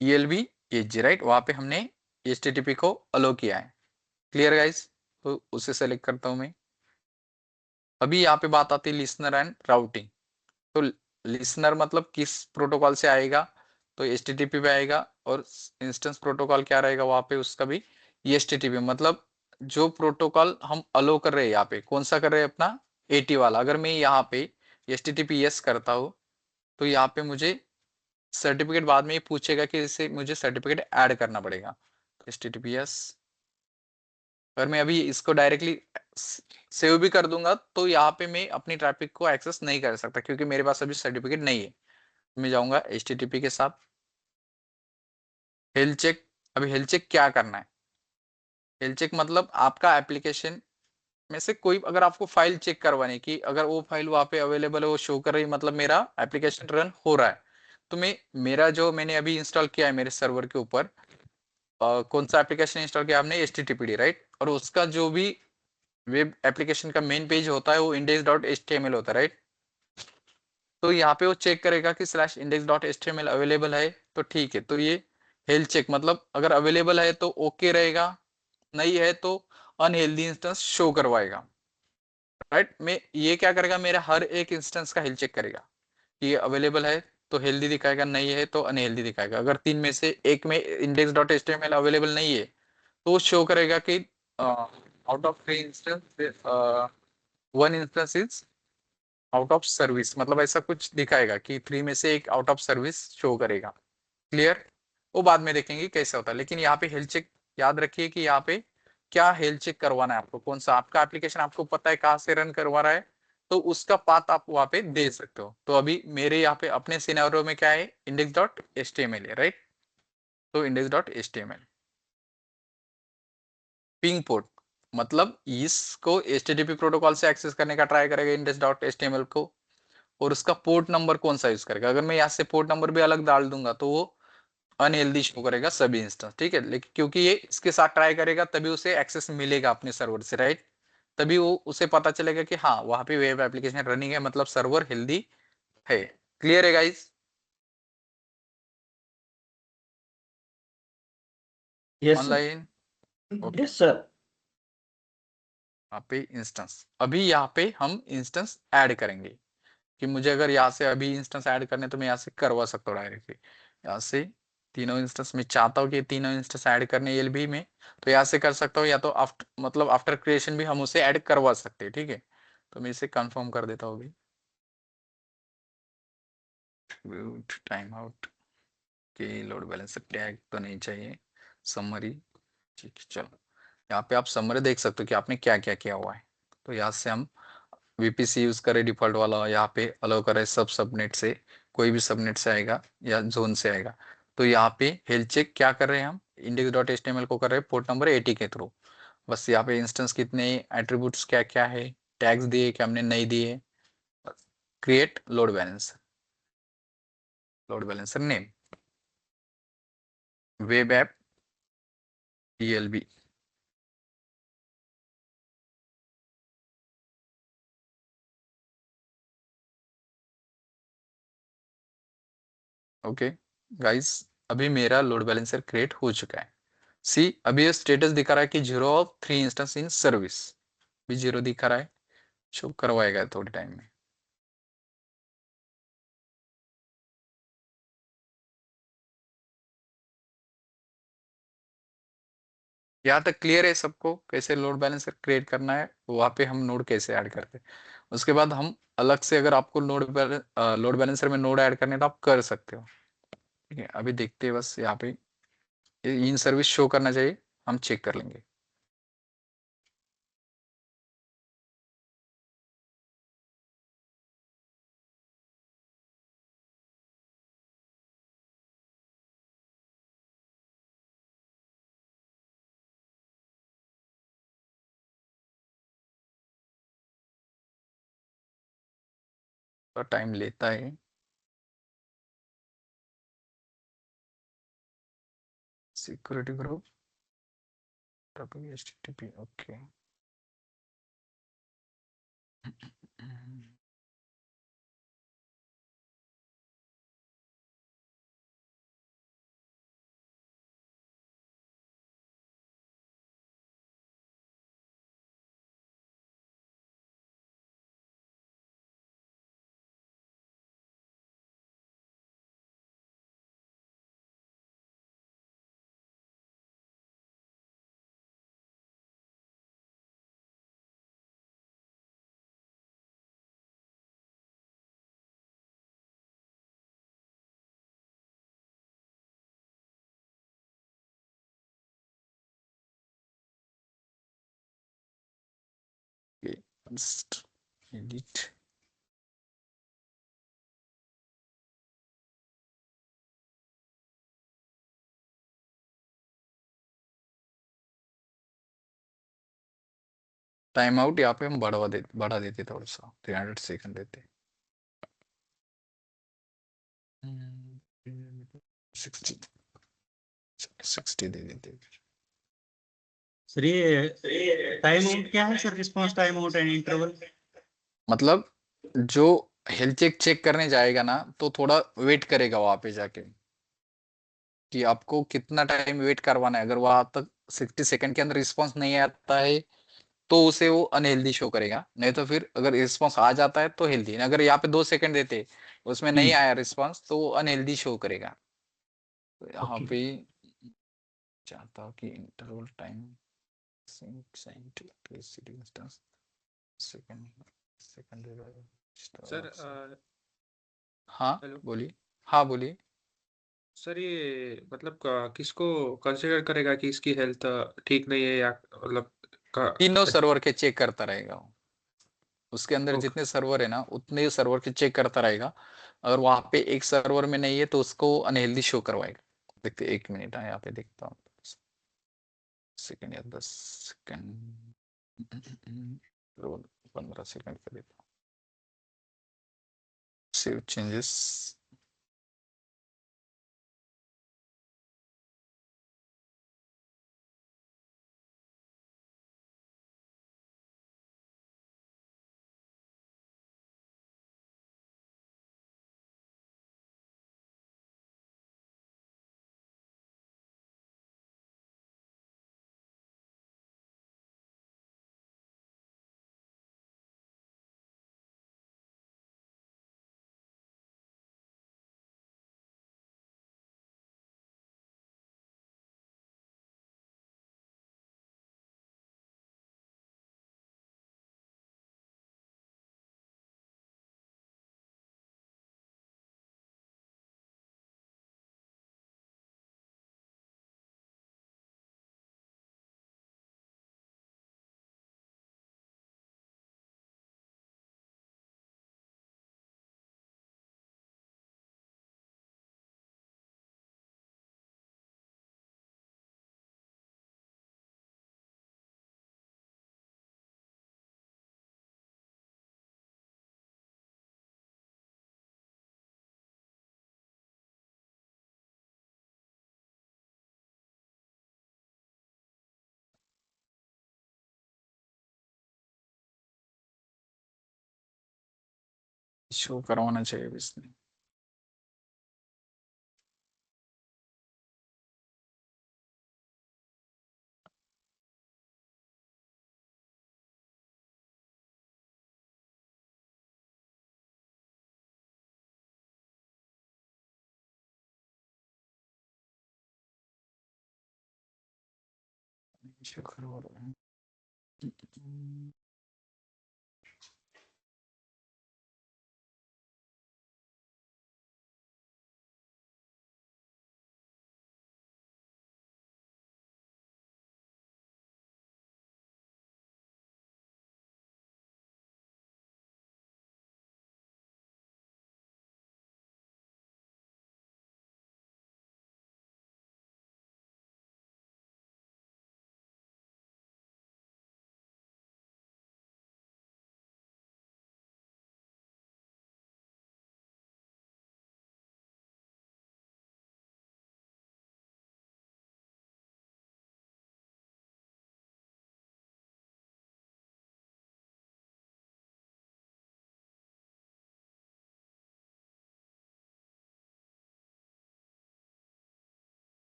ELB HG, राइट, वहां पे हमने HTTP को अलो किया है। Clear guys? तो उसे सेलेक्ट करता हूँ मैं। अभी यहाँ पे बात आती है लिसनर एंड राउटिंग। तो लिसनर मतलब किस प्रोटोकॉल से आएगा, तो HTTP पे आएगा, और इंस्टेंस प्रोटोकॉल क्या रहेगा वहां पे उसका भी HTTP, मतलब जो प्रोटोकॉल हम अलो कर रहे हैं यहाँ पे कौन सा कर रहे हैं अपना 80 वाला। अगर मैं यहाँ पे HTTPS करता हूँ तो यहाँ पे मुझे सर्टिफिकेट बाद में ये पूछेगा कि इसे मुझे सर्टिफिकेट ऐड करना पड़ेगा, HTTPS। अगर मैं अभी इसको डायरेक्टली सेव भी कर दूंगा तो यहाँ पे मैं अपनी ट्रैफिक को एक्सेस नहीं कर सकता क्योंकि मेरे पास अभी सर्टिफिकेट नहीं है। मैं जाऊंगा HTTP के साथ हेल्थ चेक। अभी हेल्थ चेक क्या करना है, हेल्थ चेक मतलब आपका एप्लीकेशन में से कोई, अगर आपको फाइल चेक करवाने की, अगर वो फाइल वहां पे अवेलेबल है, वो शो कर रही, मतलब मेरा एप्लीकेशन रन हो रहा है, तो मैं मेरा जो मैंने अभी इंस्टॉल किया है मेरे सर्वर के ऊपर, कौन सा एप्लीकेशन इंस्टॉल किया आपने, HTTPD, राइट, और उसका जो भी वेब एप्लीकेशन का मेन पेज होता है वो index.html होता है, राइट। तो यहाँ पे वो चेक करेगा कि /index.html अवेलेबल है तो ठीक है, तो ये हेल्थ चेक मतलब अगर अवेलेबल है तो ओके रहेगा, नहीं है तो अनहेल्दी इंस्टेंस शो करवाएगा, राइट। में ये क्या करेगा, मेरा हर एक इंस्टेंस का हेल्थ चेक करेगा कि ये अवेलेबल है तो हेल्दी दिखाएगा, नहीं है तो अनहेल्दी दिखाएगा। अगर तीन में से एक में index.html अवेलेबल नहीं है तो शो करेगा कि out of 3 instance 1 instance is out of service, मतलब ऐसा कुछ दिखाएगा कि 3 में से एक आउट ऑफ सर्विस शो करेगा। क्लियर? वो बाद में देखेंगे कैसे होता है, लेकिन यहाँ पे हेल्थ चेक याद रखिए कि यहाँ पे क्या हेल्थ चेक करवाना है आपको, कौन सा आपका एप्लीकेशन आपको पता है कहाँ से रन करवा रहा है, तो उसका पाथ आप वहां पे दे सकते हो। तो अभी मेरे यहाँ पे अपने सिनेरियो में क्या है, index.html है, राइट, तो index.html पिंग पोर्ट मतलब इसको HTTP प्रोटोकॉल से एक्सेस करने का ट्राई करेगा index.html को, और उसका पोर्ट नंबर कौन सा यूज करेगा। अगर मैं यहाँ से पोर्ट नंबर भी अलग डाल दूंगा तो वो अनहेल्दी शो करेगा सभी इंस्टेंस, ठीक है, लेकिन क्योंकि ये इसके साथ ट्राई करेगा तभी उसे एक्सेस मिलेगा अपने सर्वर से, राइट, तभी वो उसे पता चलेगा कि हाँ वहां पे वेब एप्लीकेशन रनिंग है, मतलब सर्वर हेल्दी है। क्लियर है guys? Yes, sir. Online okay. Yes, sir. यहाँ पे इंस्टेंस, अभी यहाँ पे हम इंस्टेंस ऐड करेंगे कि मुझे अगर यहाँ से अभी इंस्टेंस ऐड करने तो मैं यहाँ से करवा सकता हूँ डायरेक्टली। यहाँ से तीनों इंस्टेंस में चाहता हूँ कि तीनों इंस्टेंस ऐड करने एलबी में, तो यहाँ से कर सकता हूँ, या तो आफ्टर मतलब आफ्टर क्रिएशन भी हम उसे ऐड करवा सकते हैं। ठीक है, तो मैं इसे कंफर्म कर देता हूँ। टाइम आउट के लोड बैलेंसर टैग तो नहीं चाहिए, समरी। ठीक है, चलो यहाँ पे आप समरी देख सकते हो कि आपने क्या क्या किया हुआ है। तो यहाँ से हम वीपीसी यूज करें डिफॉल्ट वाला, यहाँ पे अलाउ करें सब सबनेट से, कोई भी सबनेट से आएगा या जोन से आएगा। तो यहाँ पे हेल्थ चेक क्या कर रहे हैं हम, index.html को कर रहे हैं पोर्ट नंबर 80 के थ्रू। बस यहाँ पे इंस्टेंस कितने एट्रीब्यूट्स क्या क्या है, टैग्स दिए कि हमने नहीं दिए, create load balancer name web app ELB। Okay guys, अभी मेरा लोड बैलेंसर क्रिएट हो चुका है। सी अभी ये स्टेटस दिखा रहा है कि 0 ऑफ 3 इंस्टेंस इन सर्विस, भी 0 दिखा रहा है, शो करवाएगा थोड़ी टाइम में। यहाँ तक क्लियर है सबको कैसे लोड बैलेंसर क्रिएट करना है, वहाँ पे हम नोड कैसे ऐड करते हैं। उसके बाद हम अलग से अगर आपको लोड बैलेंसर में नोड ऐड करने तो आप कर सकते हो। ठीक है, अभी देखते हैं, बस यहाँ पे इन सर्विस शो करना चाहिए, हम चेक कर लेंगे। तो टाइम लेता है। Security group HTTP okay. Edit time out यहाँ पे हम बढ़ा देते थोड़ा सा, 300 सेकंड देते। 60 60 दे देते। सर ये टाइम आउट क्या है sir, response time out and interval? मतलब जो हेल्थ चेक चेक करने जाएगा ना, तो थोड़ा वेट करेगा वहां पे जाके कि आपको कितना टाइम वेट करवाना है। अगर वहां तक 60 सेकंड के अंदर रिस्पॉन्स नहीं आता है तो उसे वो अनहेल्दी शो करेगा, नहीं तो फिर अगर रिस्पॉन्स आ जाता है तो हेल्दी। अगर यहाँ पे 2 सेकंड देते उसमें नहीं आया रिस्पॉन्स तो वो अनहेल्दी शो करेगा। तो यहाँ Okay. पे चाहता हूँ कि interval time second second. Sir हाँ हेलो बोलिए। हाँ बोलिए। सर, ये मतलब किसको कंसिडर करेगा कि इसकी हेल्थ ठीक नहीं है, या मतलब तीनों सर्वर के चेक करता रहेगा वो। उसके अंदर ओके। जितने सर्वर है ना उतने सर्वर के चेक करता रहेगा। अगर वहां पे एक सर्वर में नहीं है तो उसको अनहेल्दी शो करवाएगा। देखते 1 मिनट है, यहाँ पे देखता हूँ सेकंड या 10 सेकंड। 15 सेकंड का देता हूँ। Save changes. शो करवाना चाहिए इसमें। शो करवा रहा हूँ।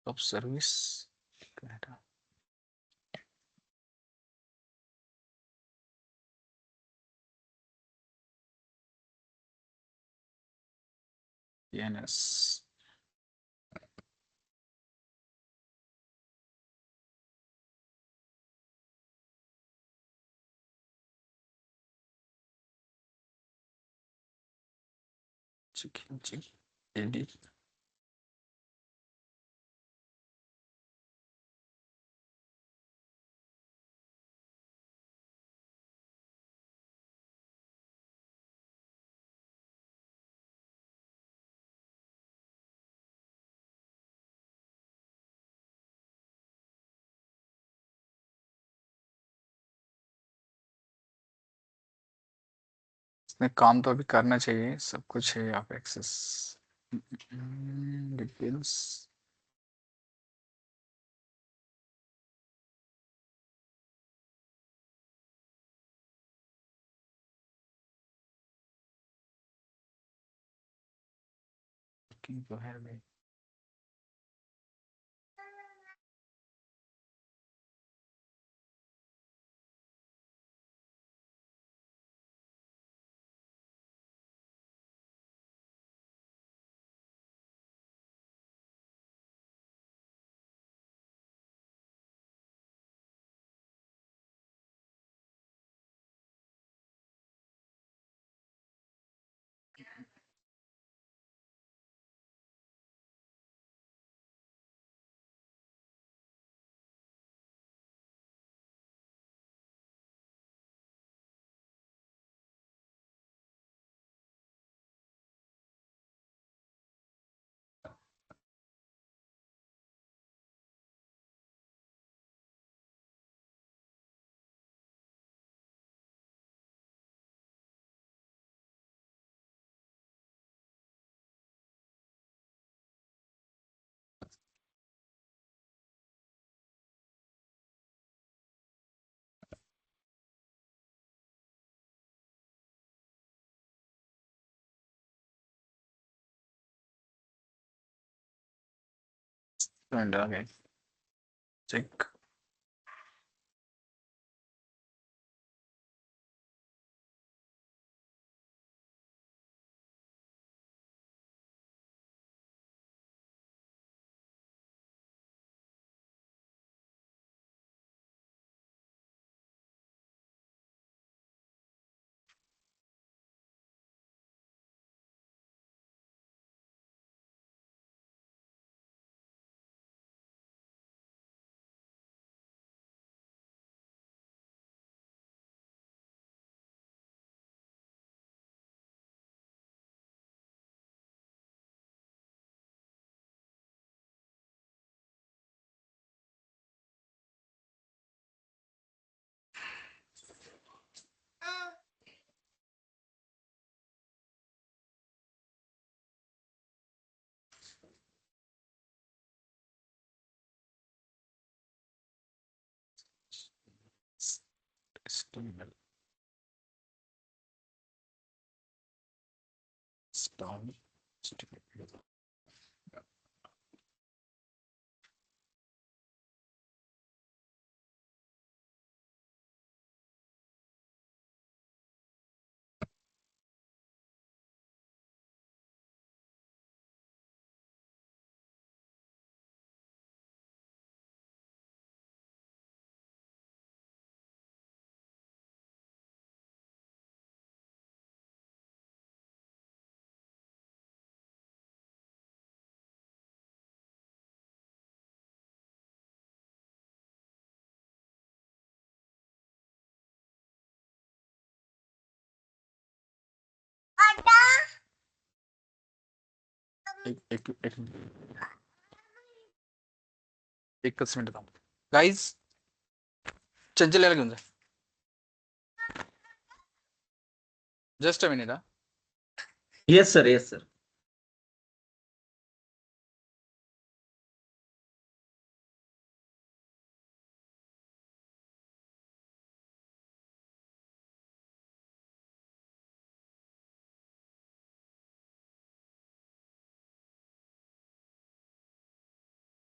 Of service DNS chicken edit इसमें काम तो अभी करना चाहिए, सब कुछ है आप एक्सेस डिटेल्स तो है भाई। Okay. Check. Terminal. down. एकच मिनिट थांब गाईज चंचल घेऊन जा जस्ट अ मिनिट हा Yes, sir. Yes, sir.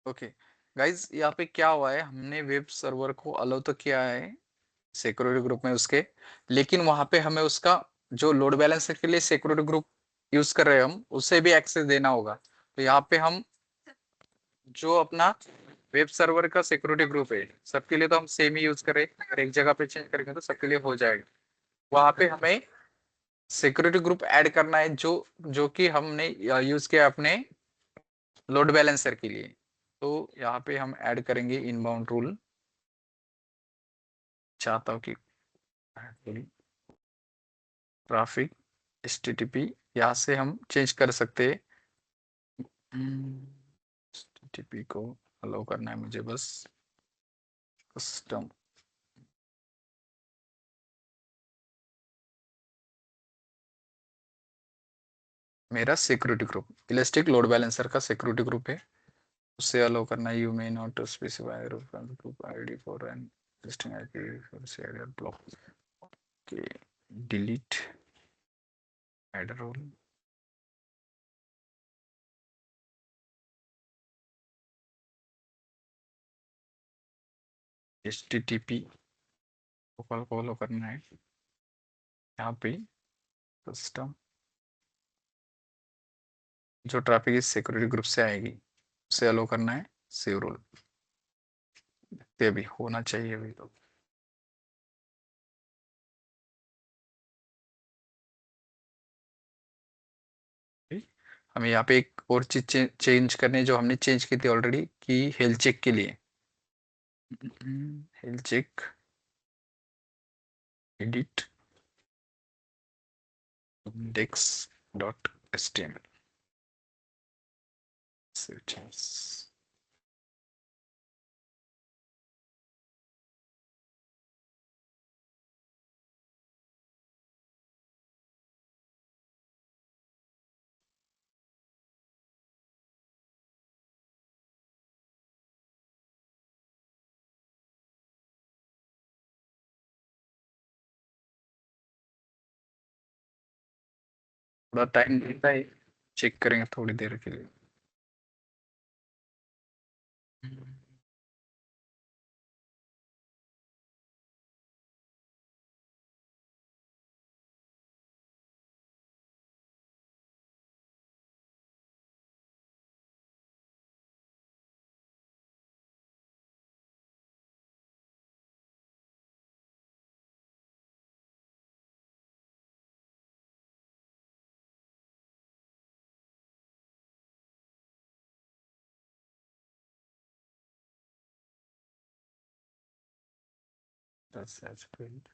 Okay guys यहाँ पे क्या हुआ है हमने वेब सर्वर को अलाउ तो किया है सिक्योरिटी ग्रुप में उसके लेकिन वहां पे हमें उसका जो लोड बैलेंसर के लिए सिक्योरिटी ग्रुप यूज कर रहे हैं हम उसे भी एक्सेस देना होगा तो यहाँ पे हम जो अपना वेब सर्वर का सिक्योरिटी ग्रुप है सबके लिए तो हम सेम ही यूज करें अगर एक जगह पे चेंज करेंगे तो सबके लिए हो जाएगा वहां पे हमें सिक्योरिटी ग्रुप ऐड करना है जो जो कि हमने यूज किया अपने लोड बैलेंसर के लिए तो यहाँ पे हम ऐड करेंगे इनबाउंड रूल चाहता हूँ कि ट्रैफिक HTTP यहाँ से हम चेंज कर सकते हैं HTTP को अलाउ करना है मुझे बस कस्टम मेरा security group elastic load balancer का सिक्योरिटी ग्रुप है उसे अलाउ करना है you may not specify group ID for an existing IP for serial block okay delete add role HTTP protocol को फॉलो करना है यहाँ पे सिस्टम जो ट्रैफिक इस सिक्योरिटी ग्रुप से आएगी उसे अलाउ करना है सेव रोल देखते अभी होना चाहिए अभी तो हमें यहाँ पे एक और चीज चेंज करनी है जो हमने चेंज की थी ऑलरेडी कि हेल्थ चेक के लिए health check edit index.html save changes थोड़ा टाइम लेता है चेक करेंगे थोड़ी देर के लिए that's great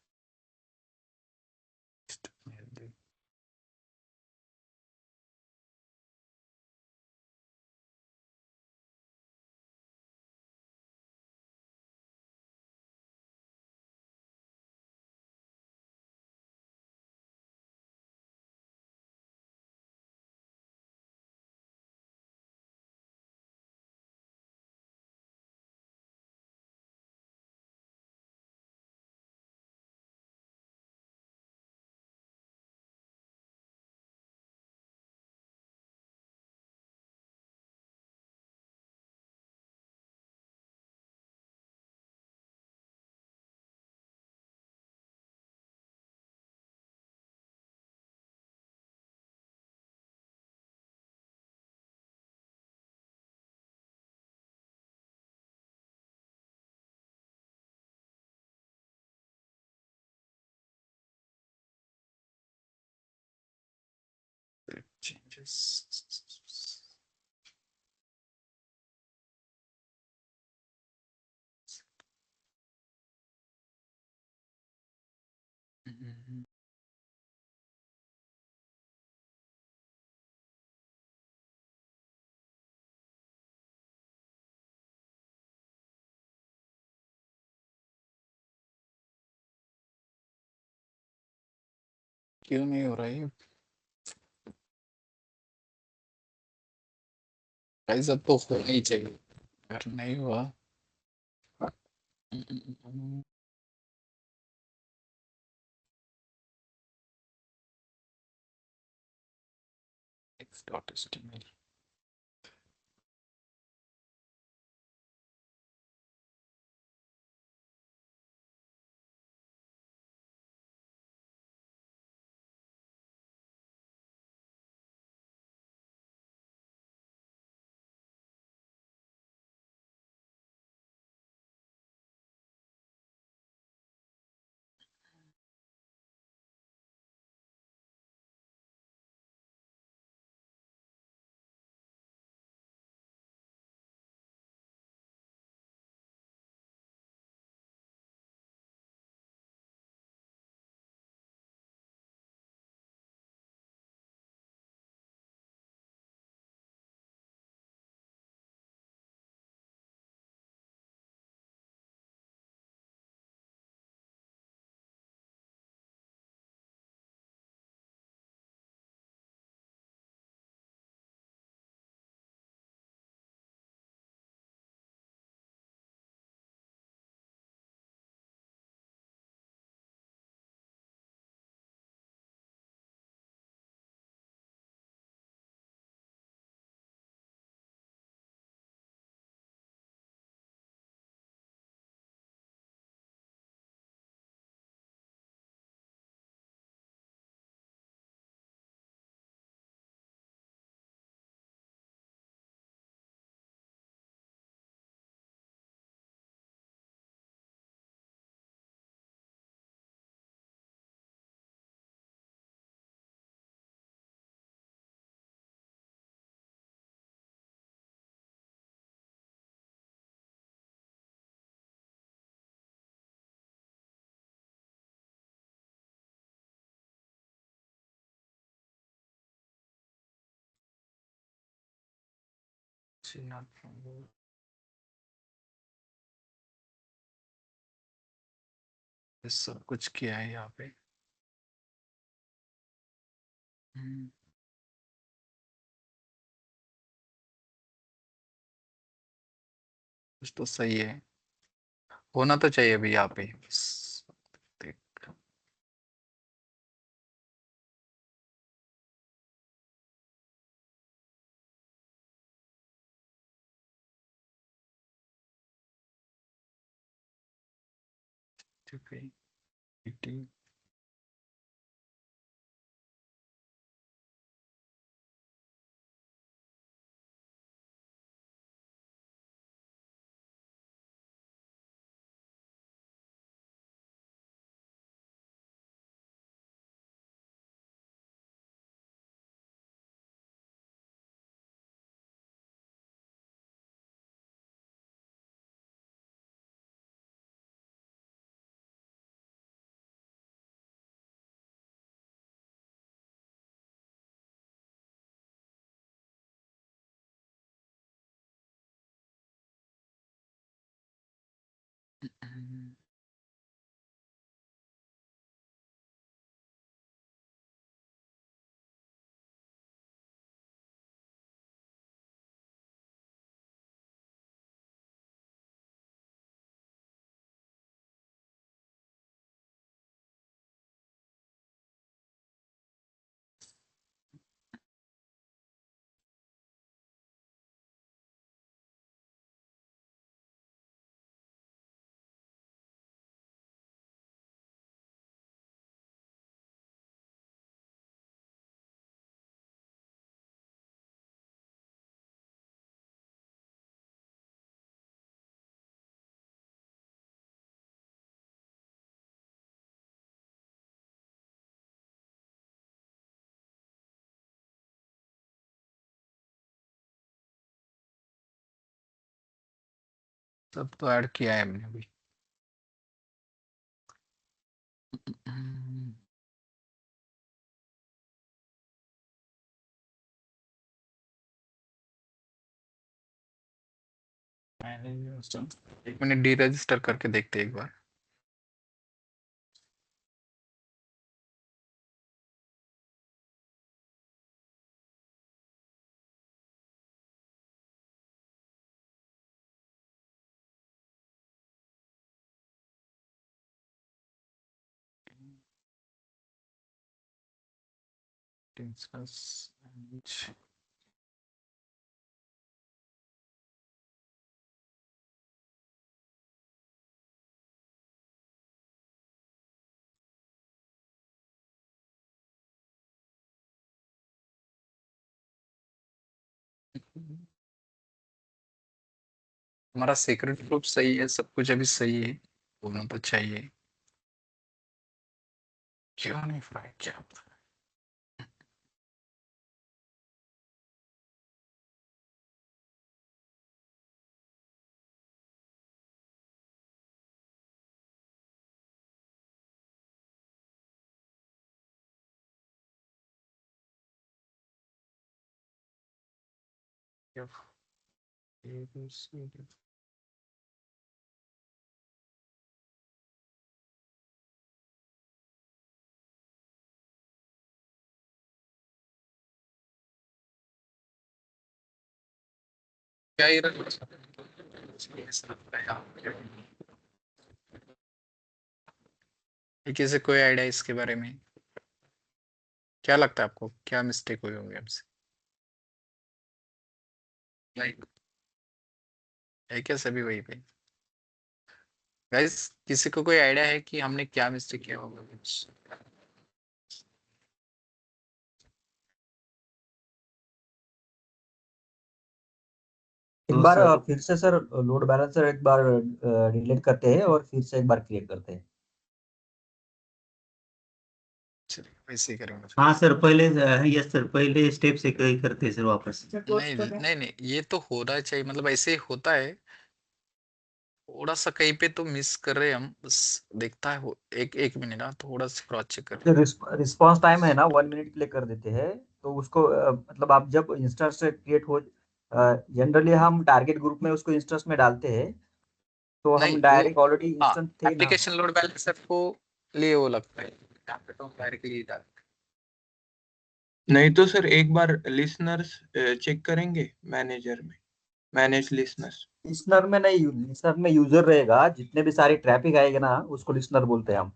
क्यों नहीं हो रहा है गाइस? अब तो होना ही चाहिए, अगर नहीं हुआ x.html सब कुछ किया है यहाँ पे। कुछ तो सही है, होना तो चाहिए अभी यहाँ पे बस। देख ठीक है। सब तो ऐड किया है हमने अभी। एक मिनट डी रजिस्टर करके देखते हैं एक बार। हमारा सीक्रेट ग्रुप सही है, सब कुछ अभी सही है, होना तो चाहिए। क्यों नहीं फाइल किया? क्या ही किसी कोई आइडिया इसके बारे में? क्या लगता है आपको, क्या मिस्टेक हुई होंगी हमसे? लाइक है क्या सभी वही पे? गाइस, किसी को कोई आइडिया है कि हमने क्या मिस्टेक किया होगा कुछ? तो एक बार सर फिर से सर लोड बैलेंसर एक बार डिलीट करते हैं और फिर से एक बार क्रिएट करते हैं। चलिए वैसे ही करेंगे। हाँ सर, पहले यस सर, पहले स्टेप से कहीं करते हैं सर वापस। नहीं नहीं नहीं, ये तो होना चाहिए, मतलब ऐसे ही होता है। थोड़ा सा कहीं पे तो मिस कर रहे हैं हम, बस देखता है वो। एक एक मिनट ना, थोड़ा सा क्रॉस चेक कर जो लेते हैं। रिस्पॉन्स टाइम है ना 1 मिनट के लिए कर देते हैं। तो उसको मतलब आप जब इंस्टेंस क्रिएट हो, जनरली हम टारगेट ग्रुप में उसको इंस्टेंस में डालते हैं। तो हम नहीं वो, डायरेक्ट ऑलरेडी हाँ, इंस्टेंस थे ना। एप्लीकेशन लोड बैलेंसर को लिए वो लगता है, यहाँ पे तो डायरेक्टली डाल। नहीं तो सर एक बार लिसनर्स चेक करेंगे मैनेजर में, मैनेज लिसनर्स। लिसनर में नहीं, लिसनर में यूजर रहेगा, जितने भी सारे ट्रैफिक आएगा ना उसको लिसनर बोलते हैं हम।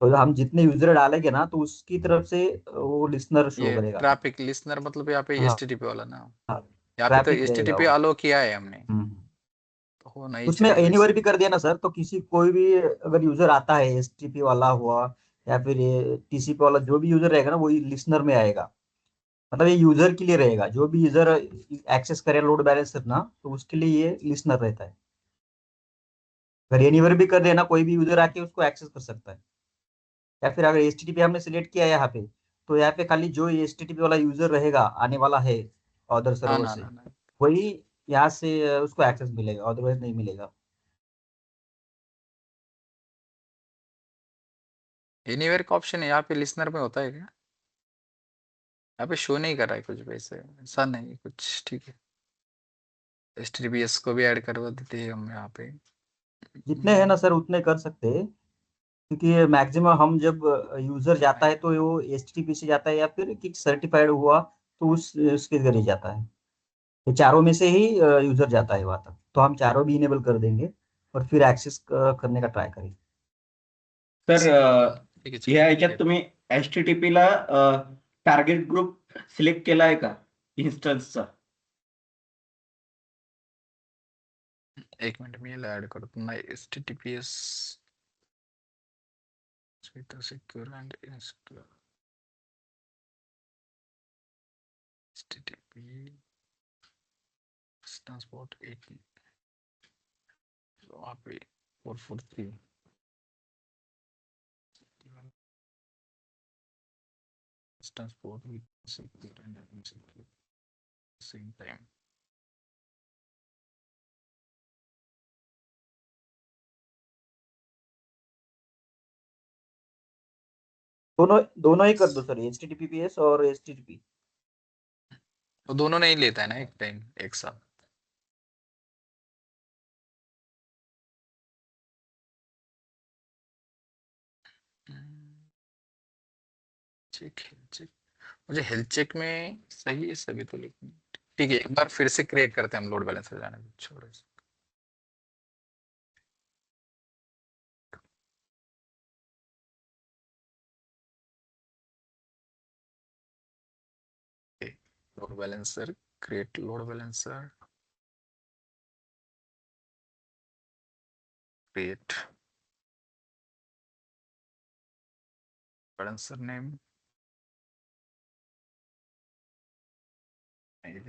तो हम जितने यूजर डालेंगे ना तो उसकी तरफ से वो लिसनर शो ये करेगा। ट्रैफिक लिसनर मतलब यहाँ पे हाँ एचटीटीपी वाला ना? हाँ, यहाँ पे तो ट्रैफिक रहेगा एचटीटीपी वो। अलो किया है हमने, हम्म। तो होना ही उसमें चाहिए एनीवर वैसे। भी कर दिया ना सर, तो किसी कोई भी अगर यूजर आता है, एसटीपी वाला हुआ या फिर ये टीसीपी वाला, जो भी यूजर रहेगा ना वही लिसनर में आएगा। मतलब ये यूजर के लिए रहेगा, जो भी यूजर एक्सेस करे लोड बैलेंसर ना, तो उसके लिए ये लिसनर रहता है। अगर एनीवर भी कर देना, कोई भी यूजर आके उसको एक्सेस कर सकता है। या फिर अगर एचटीटीपी हमने सिलेक्ट किया है यहाँ पे, तो यहाँ पे खाली जो एचटीटीपी वाला यूजर रहेगा आने वाला है अदर हाँ सर्वर ना ना से, ना, वही यहाँ से उसको एक्सेस मिलेगा, अदरवाइज नहीं मिलेगा। एनीवेयर का ऑप्शन है यहाँ पे लिसनर में होता है क्या? यहाँ पे शो नहीं कर रहा है कुछ वैसे, ऐसा नहीं है कुछ, ठीक है। एचटीटीपीएस को भी ऐड करवा देते हैं हम यहाँ पे। जितने हैं ना सर उतने कर सकते हैं, क्योंकि मैक्सिमम हम जब यूजर जाता है तो वो एचटीटीपी से जाता है या फिर किक सर्टिफाइड हुआ तो उसके जरिए जाता है। ये चारों में से ही यूजर जाता है वहां तक, तो हम चारों भी इनेबल कर देंगे और फिर एक्सेस करने का ट्राय करेंगे। सर ठीक है या चलो। ह्याच्यात तुम्ही HTTP ला टार्गेट ग्रुप सिलेक्ट केला आहे का इन्स्टन्सचा? एक मिनट में ये ऐड कर दूंगा HTTPS secure and HTTP transport 80, वहाँ पे 443 transport with secure and insecure same time. दोनों दोनों ही कर दो सर, HTTPS और HTTP। तो दोनों नहीं लेता है ना एक टाइम एक साथ। चेक चेक, मुझे हेल्थ चेक में सही है सभी तो, लेकिन ठीक है एक बार फिर से क्रिएट करते हैं हम लोड बैलेंसर जाने दो, छोड़ो इसको। Load balancer, create load balancer, create balancer name,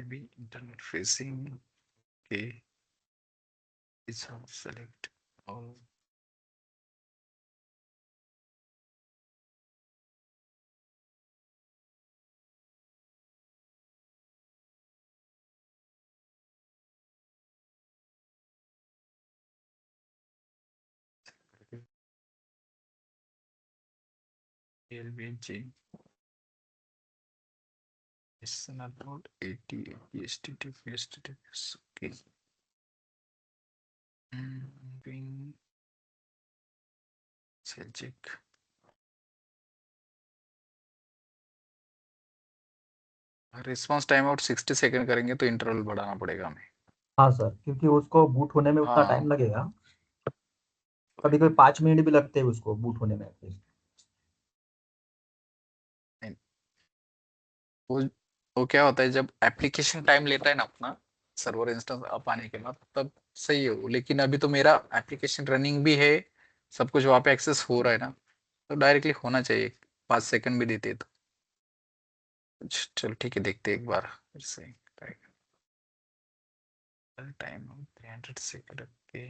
भी इंटरनेट फेसिंग के इस सेलेक्ट और LBG is not node 80 HTTPS okay. Doing cell check, response time out 60 second करेंगे तो इंटरवल बढ़ाना पड़ेगा हमें। हाँ सर, क्योंकि उसको बूट होने में उतना हाँ टाइम लगेगा, कभी कभी 5 मिनट भी लगते हैं उसको बूट होने में। वो वो क्या होता है जब एप्लीकेशन टाइम लेता है ना अपना सर्वर इंस्टेंस अप आने के बाद तब सही है वो, लेकिन अभी तो मेरा एप्लीकेशन रनिंग भी है, सब कुछ वहाँ पे एक्सेस हो रहा है ना, तो डायरेक्टली होना चाहिए, 5 सेकंड भी देते तो। चलो ठीक है देखते हैं एक बार फिर से। टाइम 300 सेकंड के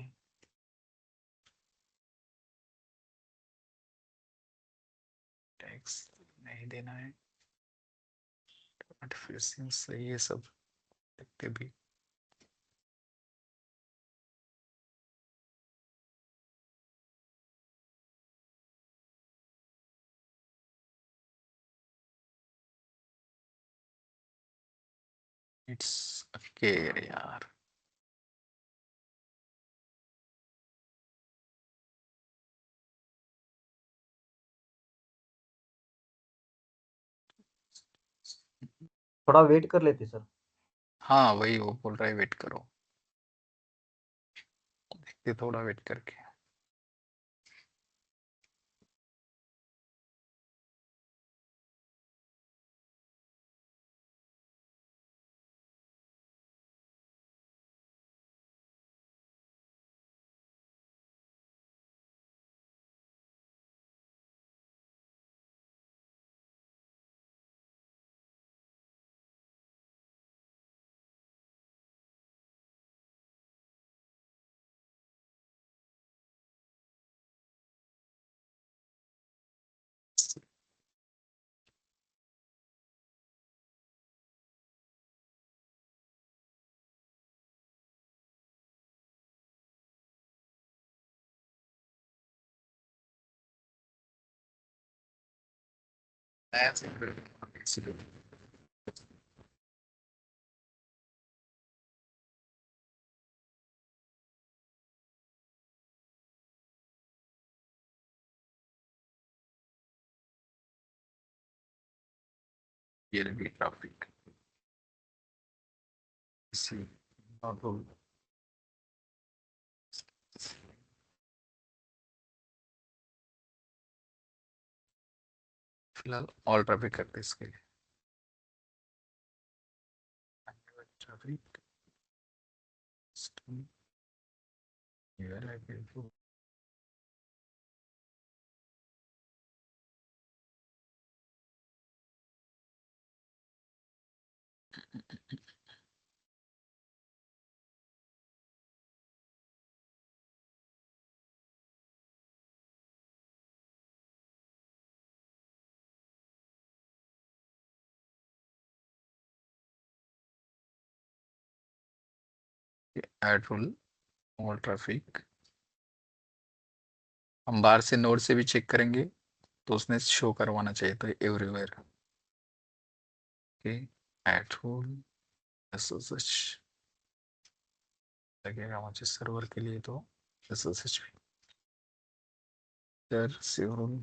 टैक्स नहीं देना है, फिर से सही है सब, देखते भी। इट्स ओके यार, थोड़ा वेट कर लेते सर। हाँ वही वो बोल रहा है वेट करो, देखते थोड़ा वेट करके। ये लगी ट्रैफिक सी ऑटो, फिलहाल ऑल ट्रैफिक करते हैं इसके लिए। Traffic add rule all traffic, हम बाहर से नोड से भी चेक करेंगे तो उसने शो करवाना चाहिए तो everywhere. Okay, at whole SSH लगेगा मुझे सर्वर के लिए, तो एसएसएच फिर सेवरल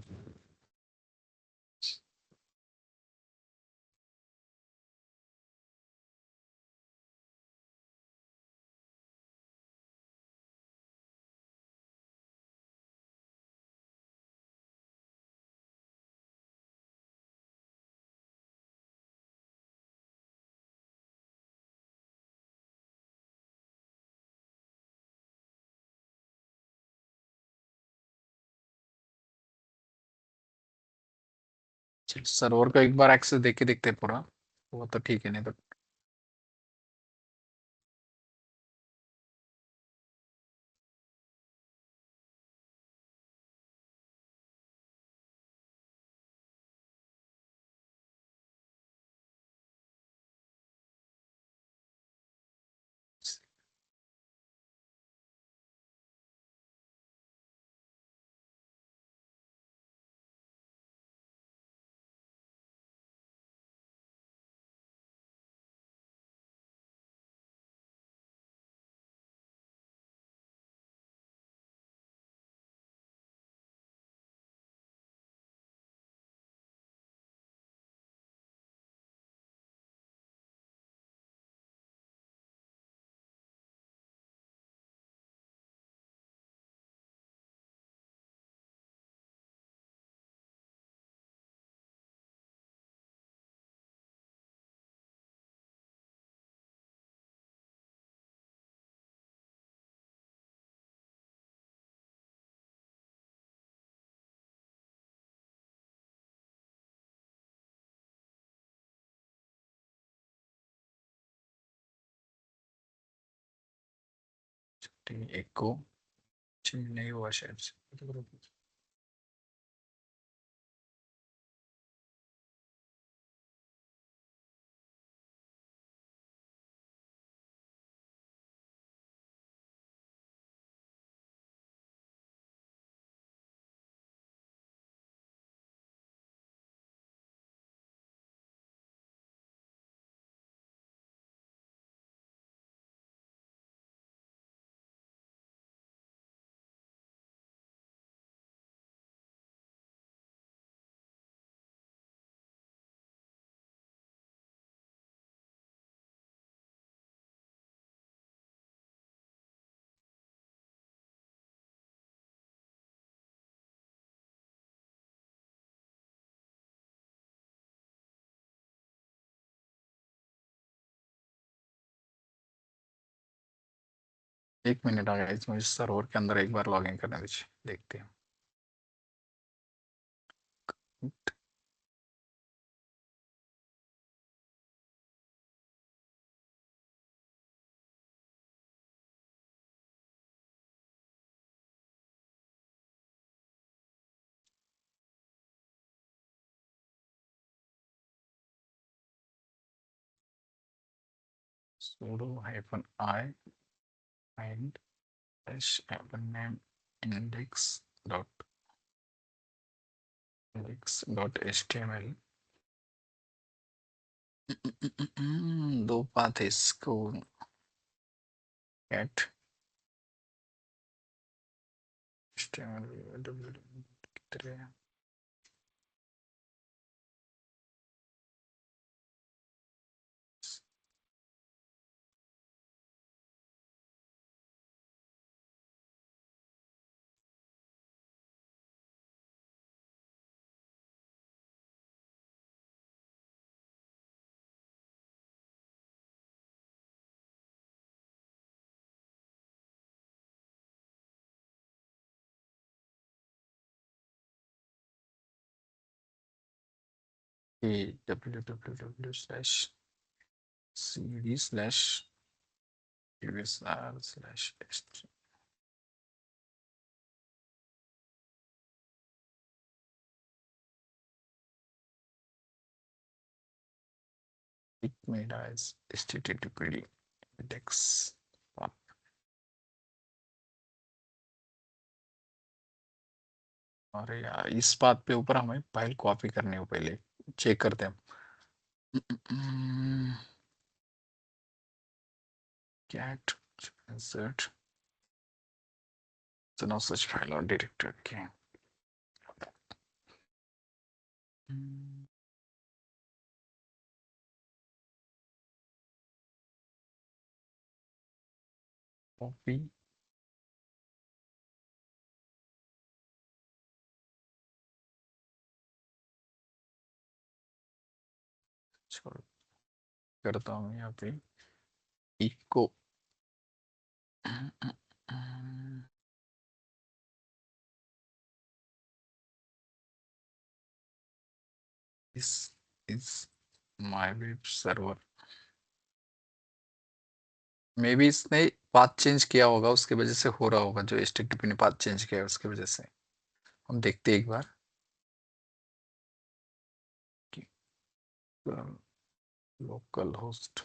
सर्वर का एक बार एक्सेस देके देखते हैं पूरा, वो तो ठीक है, नहीं तो ठीक है, एक को चेंज नहीं हुआ शायद से। एक मिनट आ गया, इसमें सर्वर के अंदर एक बार लॉगिन करने दीजिए, देखते हैं। sudo -i find name index.html। दो पाथ है इसको, get html कितने हैं? www/cd/usr/ht। it made as http index path। अरे यार इस बात पे ऊपर हमें फाइल कॉपी करनी हो, पहले चेक करते हैं हम। Cat insert so no such file or directory. Okay. Copy. छोड़ करता हूँ यहाँ पे echo this is my web server। Maybe इसने पाथ चेंज किया होगा, उसके वजह से हो रहा होगा, जो HTTP ने पाथ चेंज किया है उसके वजह से। हम देखते हैं एक बार। Local host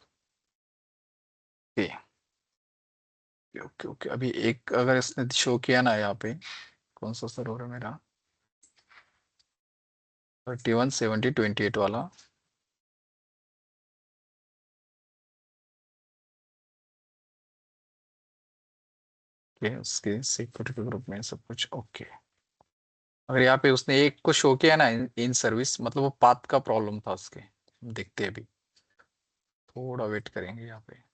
okay okay. अभी एक अगर इसने शो किया ना यहाँ पे, कौन सा सर्वर है मेरा, 317028 वाला। उसके सिक्योरिटी ग्रुप में सब कुछ ओके। अगर यहाँ पे उसने एक को शो किया ना इन सर्विस, मतलब वो पाथ का प्रॉब्लम था उसके। देखते हैं अभी, थोड़ा वेट करेंगे यहाँ पे।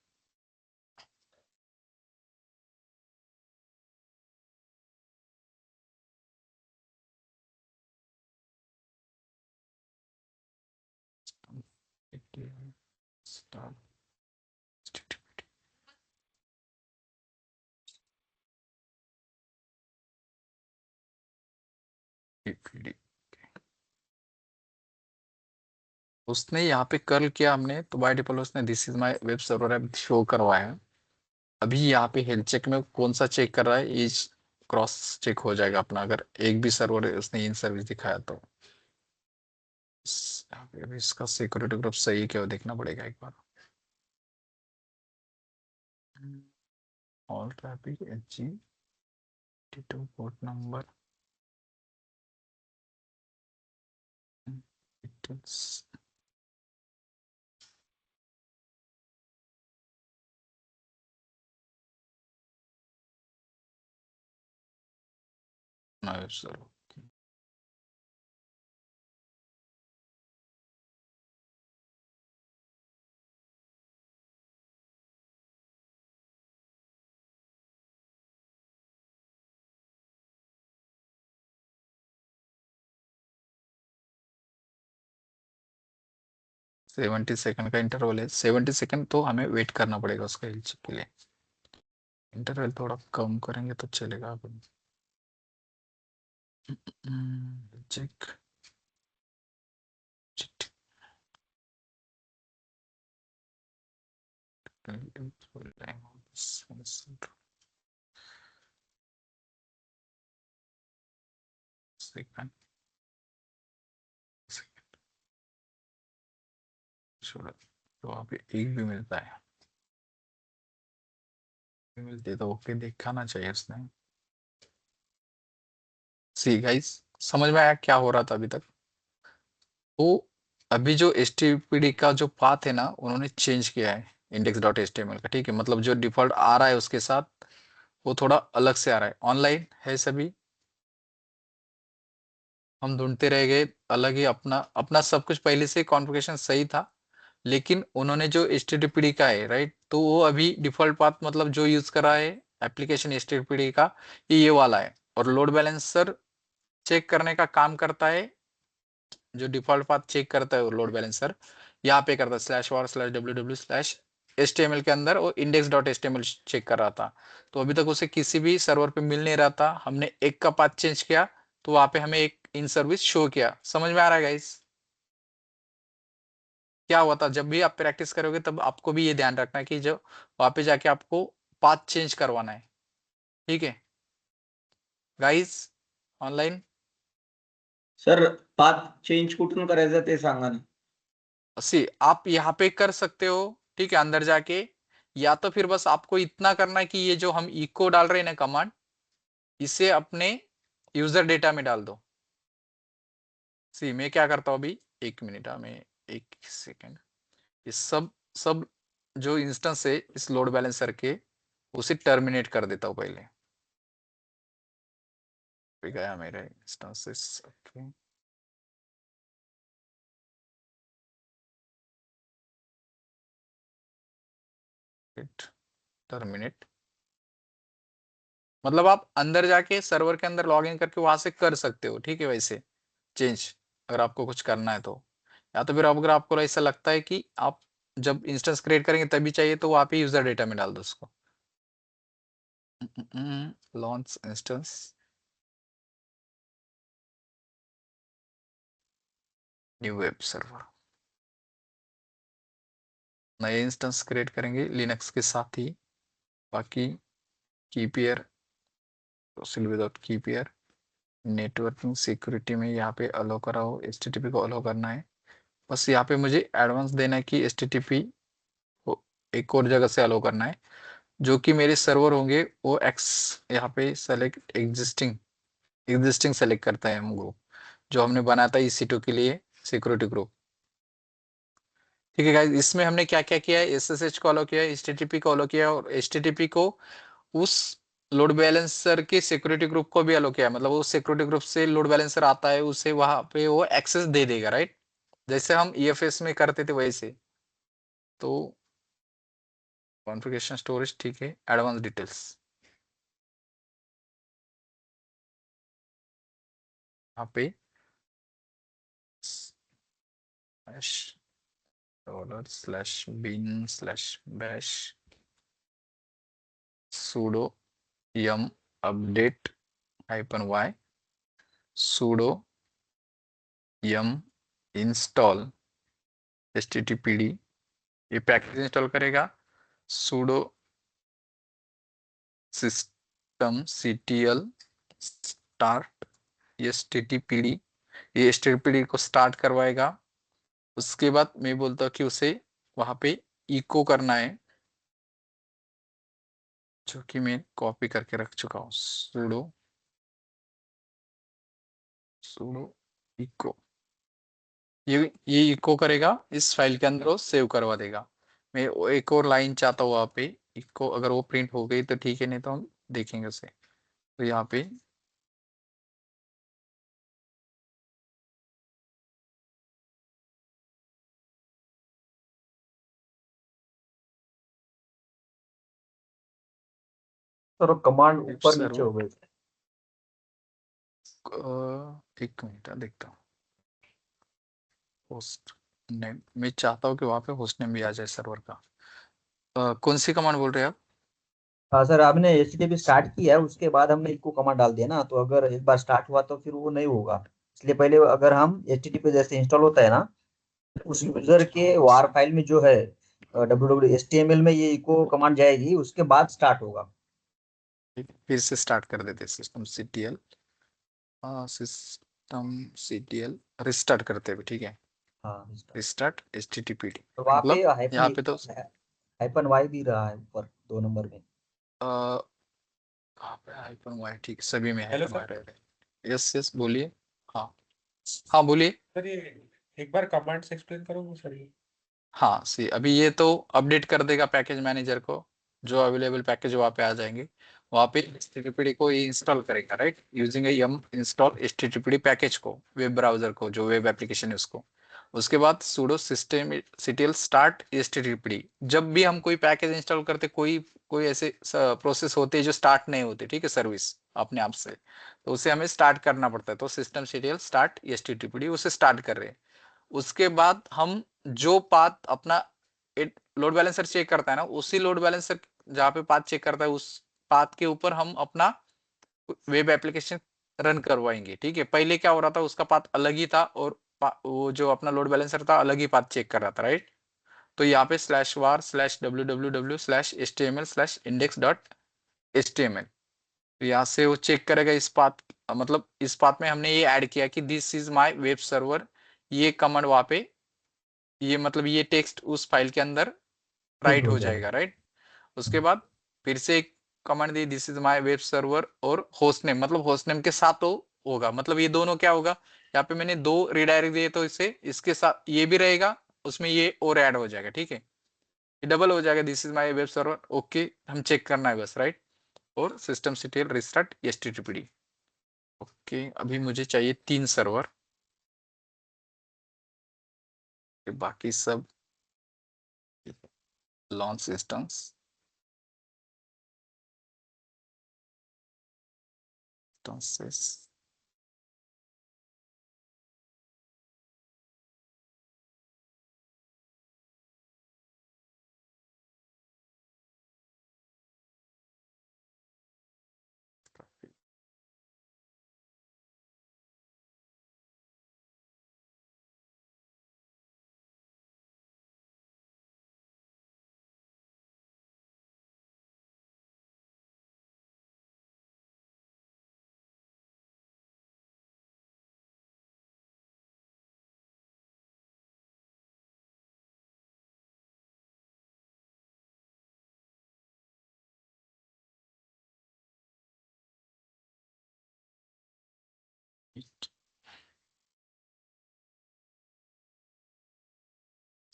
Start. उसने यहाँ पे कर्ल किया हमने, तो बाय डिफॉल्ट उसने this is my web server app show करवाया। अभी यहाँ पे हेल्थ चेक में कौन सा चेक कर रहा है, ईच क्रॉस चेक हो जाएगा अपना, अगर एक भी सर्वर उसने इन सर्विस दिखाया तो। यहाँ पे अभी इसका सिक्योरिटी ग्रुप सही है क्या वो देखना पड़ेगा एक बार। All traffic HG 2 port number details. Web server 70 second का इंटरवल है। 70 सेकंड तो हमें वेट करना पड़ेगा उसका हेल्थ चेक के लिए। इंटरवल थोड़ा कम करेंगे तो चलेगा। अब चेक सेकंड तो वहाँ पे एक भी मिलता है, मिलती है तो ओके दिखाना चाहिए उसने। सी गाइस, समझ में आया क्या हो रहा था अभी तक? तो अभी जो HTTP का जो पाथ है ना, उन्होंने चेंज किया है index.html का, ठीक है। मतलब जो डिफॉल्ट आ रहा है उसके साथ वो थोड़ा अलग से आ रहा है। ऑनलाइन है सभी? हम ढूंढते रह गए, अलग ही अपना अपना सब कुछ पहले से कॉन्फ़िगरेशन सही था, लेकिन उन्होंने जो HTTPD का है राइट, तो वो अभी डिफॉल्ट पाथ मतलब जो यूज कर रहा है एप्लीकेशन HTTPD का ये वाला है। और लोड बैलेंसर चेक करने का काम करता है, जो डिफॉल्ट पाथ चेक करता है लोड बैलेंसर यहाँ पे करता है /war/www/html के अंदर वो index.html चेक कर रहा था। तो अभी तक उसे किसी भी सर्वर पे मिल नहीं रहा था, हमने एक का पाथ चेंज किया तो वहां पे हमें एक इन सर्विस शो किया। समझ में आ रहा है गाइस क्या हुआ था? जब भी आप प्रैक्टिस करोगे तब आपको भी ये ध्यान रखना है कि जो वहां पे जाके आपको पाथ चेंज करवाना है, ठीक है guys online? Sir path change कुठून करायचं ते सांगा ना। सी आप यहाँ पे कर सकते हो, ठीक है, अंदर जाके, या तो फिर बस आपको इतना करना है कि ये जो हम इको डाल रहे हैं ना कमांड, इसे अपने यूजर डेटा में डाल दो। सी मैं क्या करता हूँ अभी, 1 मिनट, मैं 1 सेकेंड, ये सब जो इंस्टेंस है इस लोड बैलेंसर के उसे टर्मिनेट कर देता हूँ पहले। गया मेरे इंस्टेंसेस, ओके टर्मिनेट, मतलब आप अंदर जाके सर्वर के अंदर लॉग इन करके वहां से कर सकते हो, ठीक है, वैसे चेंज अगर आपको कुछ करना है तो, या तो फिर अगर आपको ऐसा लगता है कि आप जब इंस्टेंस क्रिएट करेंगे तभी चाहिए तो वहां पे यूजर डेटा में डाल दो उसको। Launch instance, new web server, नए इंस्टेंस क्रिएट करेंगे लिनक्स के साथ ही, बाकी कीपियर विदाउट कीपियर, नेटवर्किंग सिक्योरिटी में यहाँ पे अलो करा हो, HTTP को अलो करना है, बस यहाँ पे मुझे एडवांस देना है कि HTTP को एक और जगह से अलो करना है, जो कि मेरे सर्वर होंगे वो एक्स, यहाँ पे सेलेक्ट एग्जिस्टिंग सेलेक्ट करता है हम ग्रुप जो हमने बनाया था EC2 के लिए सिक्योरिटी ग्रुप। ठीक है गाइस, इसमें हमने क्या क्या किया है, SSH को अलो किया है, HTTP को अलो किया और HTTP को उस लोड बैलेंसर के सिक्योरिटी ग्रुप को भी अलो किया, मतलब वो सिक्योरिटी ग्रुप से लोड बैलेंसर आता है उसे वहां पे वो एक्सेस दे देगा, राइट, जैसे हम EFS में करते थे वैसे। तो कॉन्फ़िगरेशन स्टोरेज, ठीक है, एडवांस डिटेल्स, यहाँ पे $bin/bash sudo yum update -y sudo yum install httpd, ये पैकेज इंस्टॉल करेगा, sudo systemctl start httpd, ये httpd को स्टार्ट करवाएगा। उसके बाद मैं बोलता हूँ कि उसे वहां पे इको करना है, जो कि मैं कॉपी करके रख चुका हूँ, sudo echo, ये इको करेगा इस फाइल के अंदर, वो सेव करवा देगा। मैं एक और लाइन चाहता हूँ वहां पे इको, अगर वो प्रिंट हो गई तो ठीक है, नहीं तो हम देखेंगे उसे। तो यहाँ पे सर कमांड ऊपर नीचे सर्वर, हो गए। एक मिनट देखता हूँ, होस्ट नेम, मैं चाहता हूँ कि वहां पे होस्ट नेम भी आ जाए सर्वर का। कौन सी कमांड बोल रहे हैं आप? हाँ सर, आपने HTTP स्टार्ट किया है, उसके बाद हमने इको कमांड डाल दिया ना, तो अगर एक बार स्टार्ट हुआ तो फिर वो नहीं होगा। इसलिए पहले अगर हम HTTP जैसे इंस्टॉल होता है ना, उस यूजर के वार फाइल में जो है www.html में ये इको कमांड जाएगी, उसके बाद स्टार्ट होगा। फिर से स्टार्ट कर देते सिस्टम रिस्टार्ट करते हैं, ठीक है, हाँ start। रिस्टार्ट HTTPD, तो वहाँ पे मतलब यहाँ पे तो -y भी रहा है ऊपर 2 नंबर में। कहाँ पे -y, ठीक, सभी में हेलो -y सर। रह रहे। यस यस बोलिए। हाँ हाँ बोलिए। सर ये एक बार कमांड्स एक्सप्लेन करोगे सर ये? हाँ सी, अभी ये तो अपडेट कर देगा पैकेज मैनेजर को, जो अवेलेबल पैकेज वहाँ पे आ जाएंगे, वहाँ पे HTTPD को ये इंस्टॉल करेगा, राइट, यूजिंग यम इंस्टॉल HTTPD पैकेज को, वेब ब्राउजर को, जो वेब एप्लीकेशन है उसको। उसके बाद sudo systemctl start HTTPD, जब भी हम कोई पैकेज इंस्टॉल करते, कोई कोई ऐसे प्रोसेस होते हैं जो स्टार्ट नहीं होते, ठीक है, सर्विस अपने आप से, तो उसे हमें स्टार्ट करना पड़ता है, तो systemctl start HTTPD उसे स्टार्ट कर रहे हैं। उसके बाद हम जो पाथ अपना लोड बैलेंसर चेक करता है ना, उसी लोड बैलेंसर जहाँ पे पाथ चेक करता है उस पाथ के ऊपर हम अपना वेब एप्लीकेशन रन करवाएंगे, ठीक है। पहले क्या हो रहा था, उसका पाथ अलग ही था और वो जो अपना लोड बैलेंसर था अलग ही पाथ चेक कर रहा था, राइट। तो यहाँ पे /var/www/html/index.html, तो यहाँ से वो चेक करेगा इस पाथ, मतलब इस पाथ में हमने ये ऐड किया कि this is my web server, ये कमांड वहां पे, ये मतलब ये टेक्स्ट उस फाइल के अंदर फिट राइट हो हो जाएगा। जाएगा, राइट। उसके बाद फिर से एक command the, this is my web server, और होस्ट नेम, मतलब होस्ट नेम के साथ वो होगा, मतलब ये दोनों क्या होगा, यहाँ पे मैंने 2 रिडायरेक्ट दिए तो इससे इसके साथ ये भी रहेगा, उसमें ये और ऐड हो जाएगा, ठीक है, ये डबल हो जाएगा। This is my web server, okay, हम चेक करना है बस, राइट। और सिस्टम सीटीएल रिस्टार्ट एचटीटीपीडी, ओके। अभी मुझे चाहिए 3 सर्वर, बाकी सब launch systems, instances,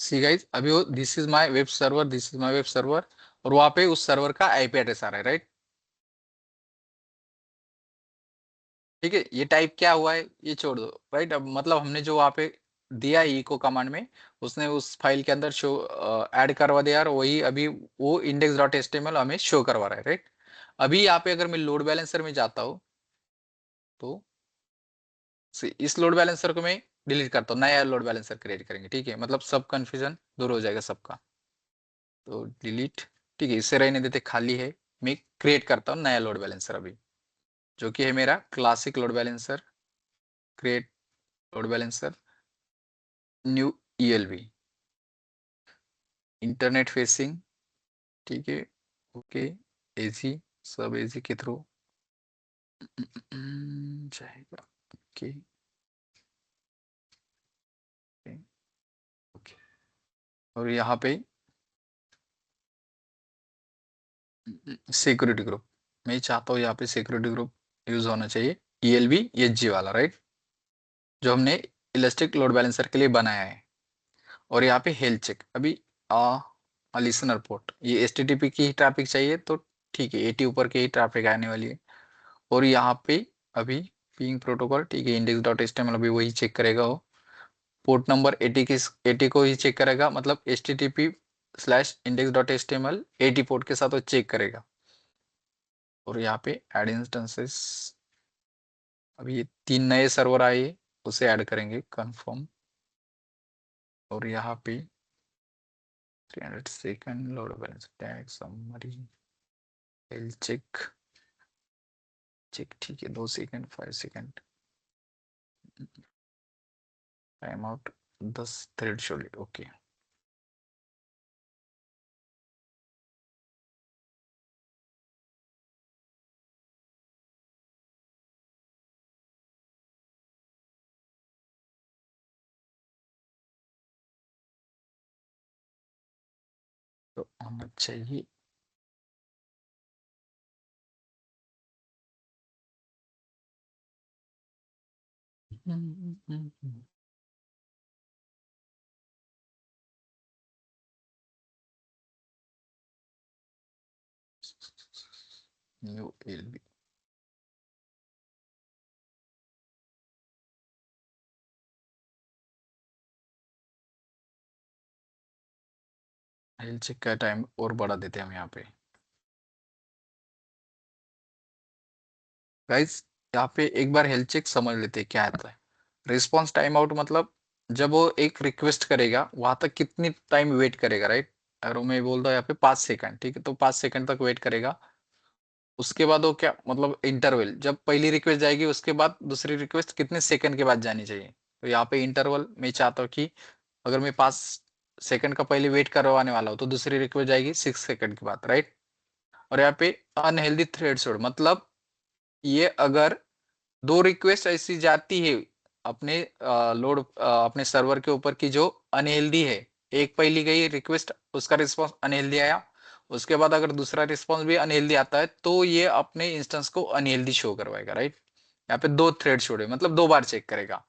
see guys, अभी वो this is my web server, this is my web server, और वहां पे उस सर्वर का आईपी एड्रेस आ रहा है, राइट। ठीक है, ये टाइप क्या हुआ है ये छोड़ दो, राइट। अब मतलब हमने जो वहां पे दिया इको कमांड में, उसने उस फाइल के अंदर शो ऐड करवा दिया, और वही अभी वो index.html हमें शो करवा रहा है, राइट। अभी यहाँ पे अगर मैं लोड बैलेंसर में जाता हूँ तो इस लोड बैलेंसर को मैं डिलीट करता हूँ, नया लोड बैलेंसर क्रिएट करेंगे, ठीक है, मतलब सब कंफ्यूजन दूर हो जाएगा सबका। तो डिलीट, ठीक है, इससे रहने देते, खाली है। मैं क्रिएट करता हूँ नया लोड बैलेंसर अभी, जो कि है मेरा classic load balancer, create load balancer, new ELB, internet facing, ठीक है, ओके, एजी, सब एजी के थ्रू जाएगा, ओके ओके। और यहाँ पे सिक्योरिटी ग्रुप, मैं चाहता हूँ यहाँ पे सिक्योरिटी ग्रुप यूज होना चाहिए, ELB HG वाला, राइट, जो हमने इलास्टिक लोड बैलेंसर के लिए बनाया है। और यहाँ पे हेल्थ चेक, अभी लिसनर पोर्ट, ये HTTP की ही ट्रैफिक चाहिए तो ठीक है, 80 ऊपर के ही ट्रैफिक आने वाली है। और यहाँ पे अभी पिंग प्रोटोकॉल, ठीक है, index.html अभी वही चेक करेगा, वो पोर्ट नंबर 80 की 80 को ही चेक करेगा, मतलब http/index.html 80 पोर्ट के साथ वो चेक करेगा। और यहाँ पे एड इंस्टेंसेस, अभी ये 3 नए सर्वर आए, उसे ऐड करेंगे, कंफर्म। और यहाँ पे 300 second load balance tag summary health check, check, ठीक है, 2 second 5 second, time out 10 thread, okay. तो होना चाहिए न्यू LB, हेल्थ चेक का टाइम और बढ़ा देते हैं हम यहाँ पे, गाइस। यहाँ पे एक बार हेल्थ चेक समझ लेते हैं क्या आता है। रिस्पॉन्स टाइम आउट मतलब जब वो एक रिक्वेस्ट करेगा वहां तक कितनी टाइम वेट करेगा, राइट। अगर मैं बोल दूं यहाँ पे 5 सेकंड, ठीक है, तो 5 सेकंड तक वेट करेगा। उसके बाद वो क्या मतलब इंटरवल, जब पहली रिक्वेस्ट जाएगी उसके बाद दूसरी रिक्वेस्ट कितने सेकंड के बाद जानी चाहिए, तो यहाँ पे इंटरवल मैं चाहता हूँ कि अगर मैं 5 सेकंड का पहले वेट करवाने वाला हूँ तो दूसरी रिक्वेस्ट जाएगी 6 सेकंड के बाद, राइट। और यहाँ पे अनहेल्दी थ्रेशोल्ड मतलब ये अगर 2 रिक्वेस्ट ऐसी जाती है अपने अपने सर्वर के ऊपर की जो अनहेल्दी है, एक पहली गई रिक्वेस्ट, उसका रिस्पॉन्स अनहेल्दी आया, उसके बाद अगर दूसरा रिस्पॉन्स भी अनहेल्दी आता है तो ये अपने इंस्टेंस को अनहेल्दी शो करवाएगा, राइट। यहाँ पे 2 थ्रेड छोड़े, मतलब 2 बार चेक करेगा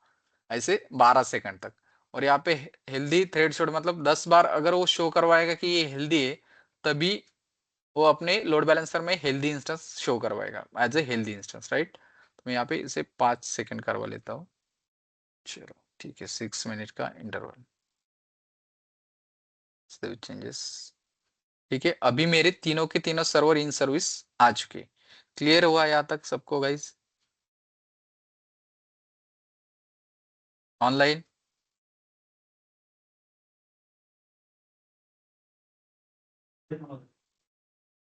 ऐसे 12 सेकंड तक। और यहाँ पे हेल्दी थ्रेड छोड़े मतलब 10 बार अगर वो शो करवाएगा कि ये हेल्दी है, तभी वो अपने लोड बैलेंसर में हेल्दी इंस्टेंस शो करवाएगा as a healthy instance, right. तो मैं यहाँ पे इसे 5 सेकंड करवा लेता हूँ। चलो ठीक है, 6 मिनट का इंटरवल, सेव चेंजेस। ठीक है, अभी मेरे तीनों के तीनों सर्वर इन सर्विस आ चुके। क्लियर हुआ यहाँ तक सबको गाइस? ऑनलाइन?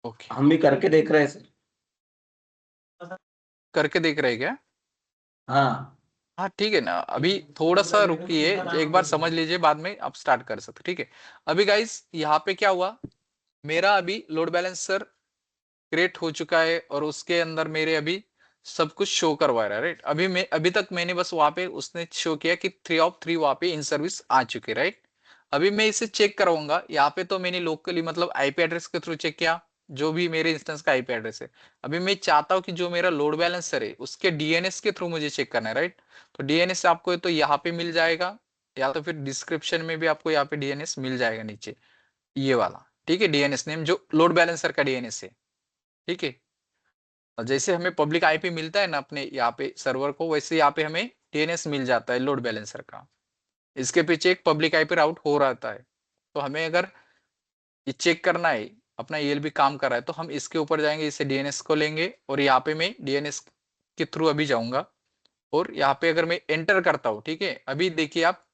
ओके, हम भी करके देख रहे हैं सर। करके देख रहे हैं क्या? हाँ हाँ ठीक है ना, अभी थोड़ा सा रुकिए, एक बार समझ लीजिए, बाद में आप स्टार्ट कर सकते। ठीक है, अभी गाइस यहाँ पे क्या हुआ, मेरा अभी लोड बैलेंसर क्रिएट हो चुका है और उसके अंदर मेरे अभी सब कुछ शो करवा रहा है, राइट। अभी तक मैंने बस वहां पे उसने शो किया कि 3 ऑफ 3 वहां पे इन सर्विस आ चुके, राइट। अभी मैं इसे चेक कराऊंगा। यहाँ पे तो मैंने लोकली मतलब आईपी एड्रेस के थ्रू चेक किया, जो भी मेरे इंस्टेंस का आईपी एड्रेस है। अभी मैं चाहता हूँ कि जो मेरा लोड बैलेंसर है उसके डीएनएस के थ्रू मुझे चेक करना है, राइट। तो डीएनएस आपको तो यहाँ पे मिल जाएगा, या तो फिर डिस्क्रिप्शन में भी आपको यहाँ पे डीएनएस मिल जाएगा नीचे, ये वाला। ठीक है, डीएनएस नेम जो लोड बैलेंसर का डीएनएस है। ठीक है, और जैसे हमें पब्लिक आईपी मिलता है ना अपने यहाँ पे सर्वर को, वैसे यहाँ पे हमें डीएनएस मिल जाता है लोड बैलेंसर का। इसके पीछे एक पब्लिक आईपी राउट हो रहता है। तो हमें अगर ये चेक करना है अपना ईएलबी काम कर रहा है, तो हम इसके ऊपर जाएंगे, इसे डीएनएस को लेंगे और यहाँ पे मैं डीएनएस के थ्रू अभी जाऊंगा। और यहाँ पे अगर मैं एंटर करता हूँ, ठीक है, अभी देखिए आप,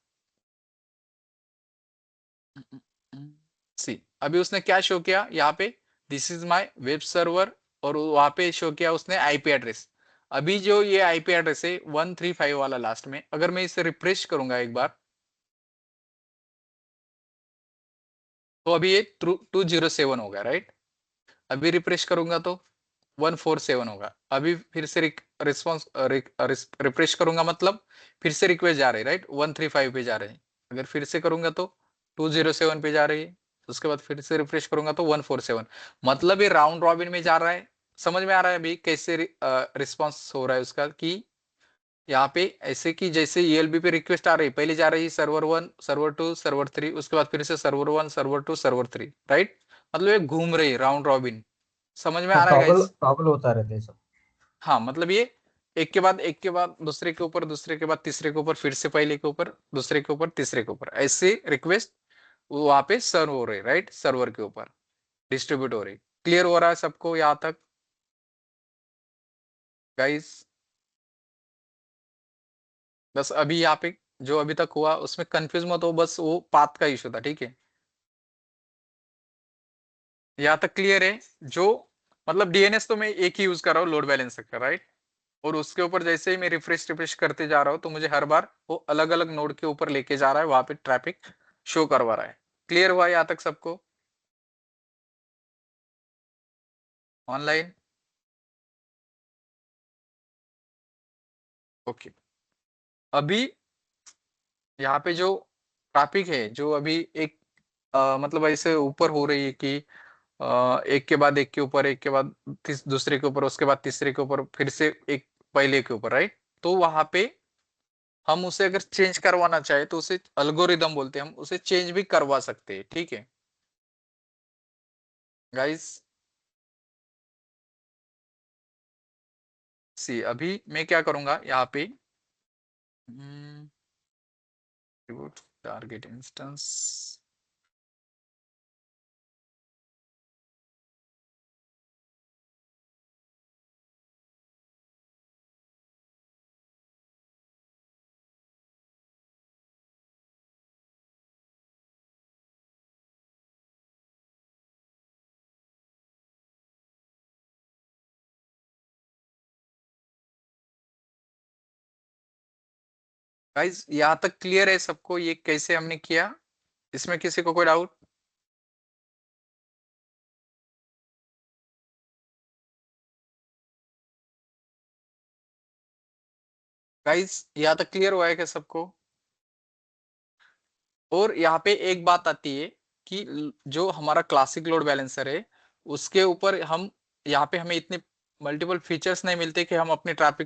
सी अभी उसने क्या शो किया यहाँ पे, this is my web server, और वहां पे शो किया उसने आईपी एड्रेस। अभी जो ये आईपी एड्रेस है 135 वाला लास्ट में, अगर मैं इसे रिफ्रेश करूंगा एक बार, तो अभी ये 207 होगा, राइट। अभी रिफ्रेश करूंगा तो 147 होगा। अभी फिर से रिस्पॉन्स रिफ्रेश करूंगा, मतलब फिर से रिक्वेस्ट जा रही है, राइट, 135 पे जा रहे हैं। अगर फिर से करूंगा तो 207 पे जा रही है। उसके बाद फिर से रिफ्रेश करूंगा तो 147, मतलब ये राउंड रॉबिन में जा रहा है। समझ में आ रहा है अभी कैसे रिस्पॉन्स हो रहा है उसका, कि यहाँ पे ऐसे कि जैसे ईएलबी पे रिक्वेस्ट आ रही है, पहले जा रही है सर्वर 1, सर्वर 2, सर्वर 3, उसके बाद फिर से सर्वर 1, सर्वर 2, सर्वर 3, राइट। मतलब ये घूम रही है राउंड रॉबिन। समझ में आ रहा है टॉगल गाइस? टॉगल होता रहता है सब। हाँ, मतलब ये एक के बाद दूसरे के ऊपर, दूसरे के बाद तीसरे के ऊपर, फिर से पहले के ऊपर, दूसरे के ऊपर, तीसरे के ऊपर, ऐसे रिक्वेस्ट वहां पे सर्व हो रही, राइट, सर्वर के ऊपर डिस्ट्रीब्यूट हो रही। क्लियर हो रहा है सबको यहाँ तक गाइस? बस अभी यहाँ पे जो अभी तक हुआ उसमें कंफ्यूज मत हो, बस वो पाथ का इशू था। ठीक है, यहाँ तक क्लियर है? जो मतलब डीएनएस तो मैं एक ही यूज कर रहा हूँ लोड बैलेंसर का, राइट। और उसके ऊपर जैसे ही मैं रिफ्रेश करते जा रहा हूँ, तो मुझे हर बार वो अलग अलग नोड के ऊपर लेके जा रहा है, वहां पे ट्रैफिक शो करवा रहा है। क्लियर हुआ यहाँ तक सबको? ऑनलाइन? ओके, अभी यहाँ पे जो ट्रैफिक है, जो अभी एक मतलब ऐसे ऊपर हो रही है कि एक के बाद एक के ऊपर, एक के बाद दूसरे के ऊपर, उसके बाद तीसरे के ऊपर, फिर से एक पहले के ऊपर, राइट। तो वहां पे हम उसे अगर चेंज करवाना चाहे तो उसे अल्गोरिदम बोलते हैं, हम उसे चेंज भी करवा सकते हैं। ठीक है गाइस? सी अभी मैं क्या करूंगा यहाँ पे, टारगेट इंस्टेंस, गाइस यहाँ तक क्लियर है सबको ये कैसे हमने किया? इसमें किसी को कोई डाउट? गाइस यहाँ तक क्लियर हुआ है क्या सबको? और यहाँ पे एक बात आती है कि जो हमारा क्लासिक लोड बैलेंसर है, उसके ऊपर हम यहाँ पे हमें इतने मल्टीपल फीचर्स नहीं मिलते कि हम अपने ट्रैफिक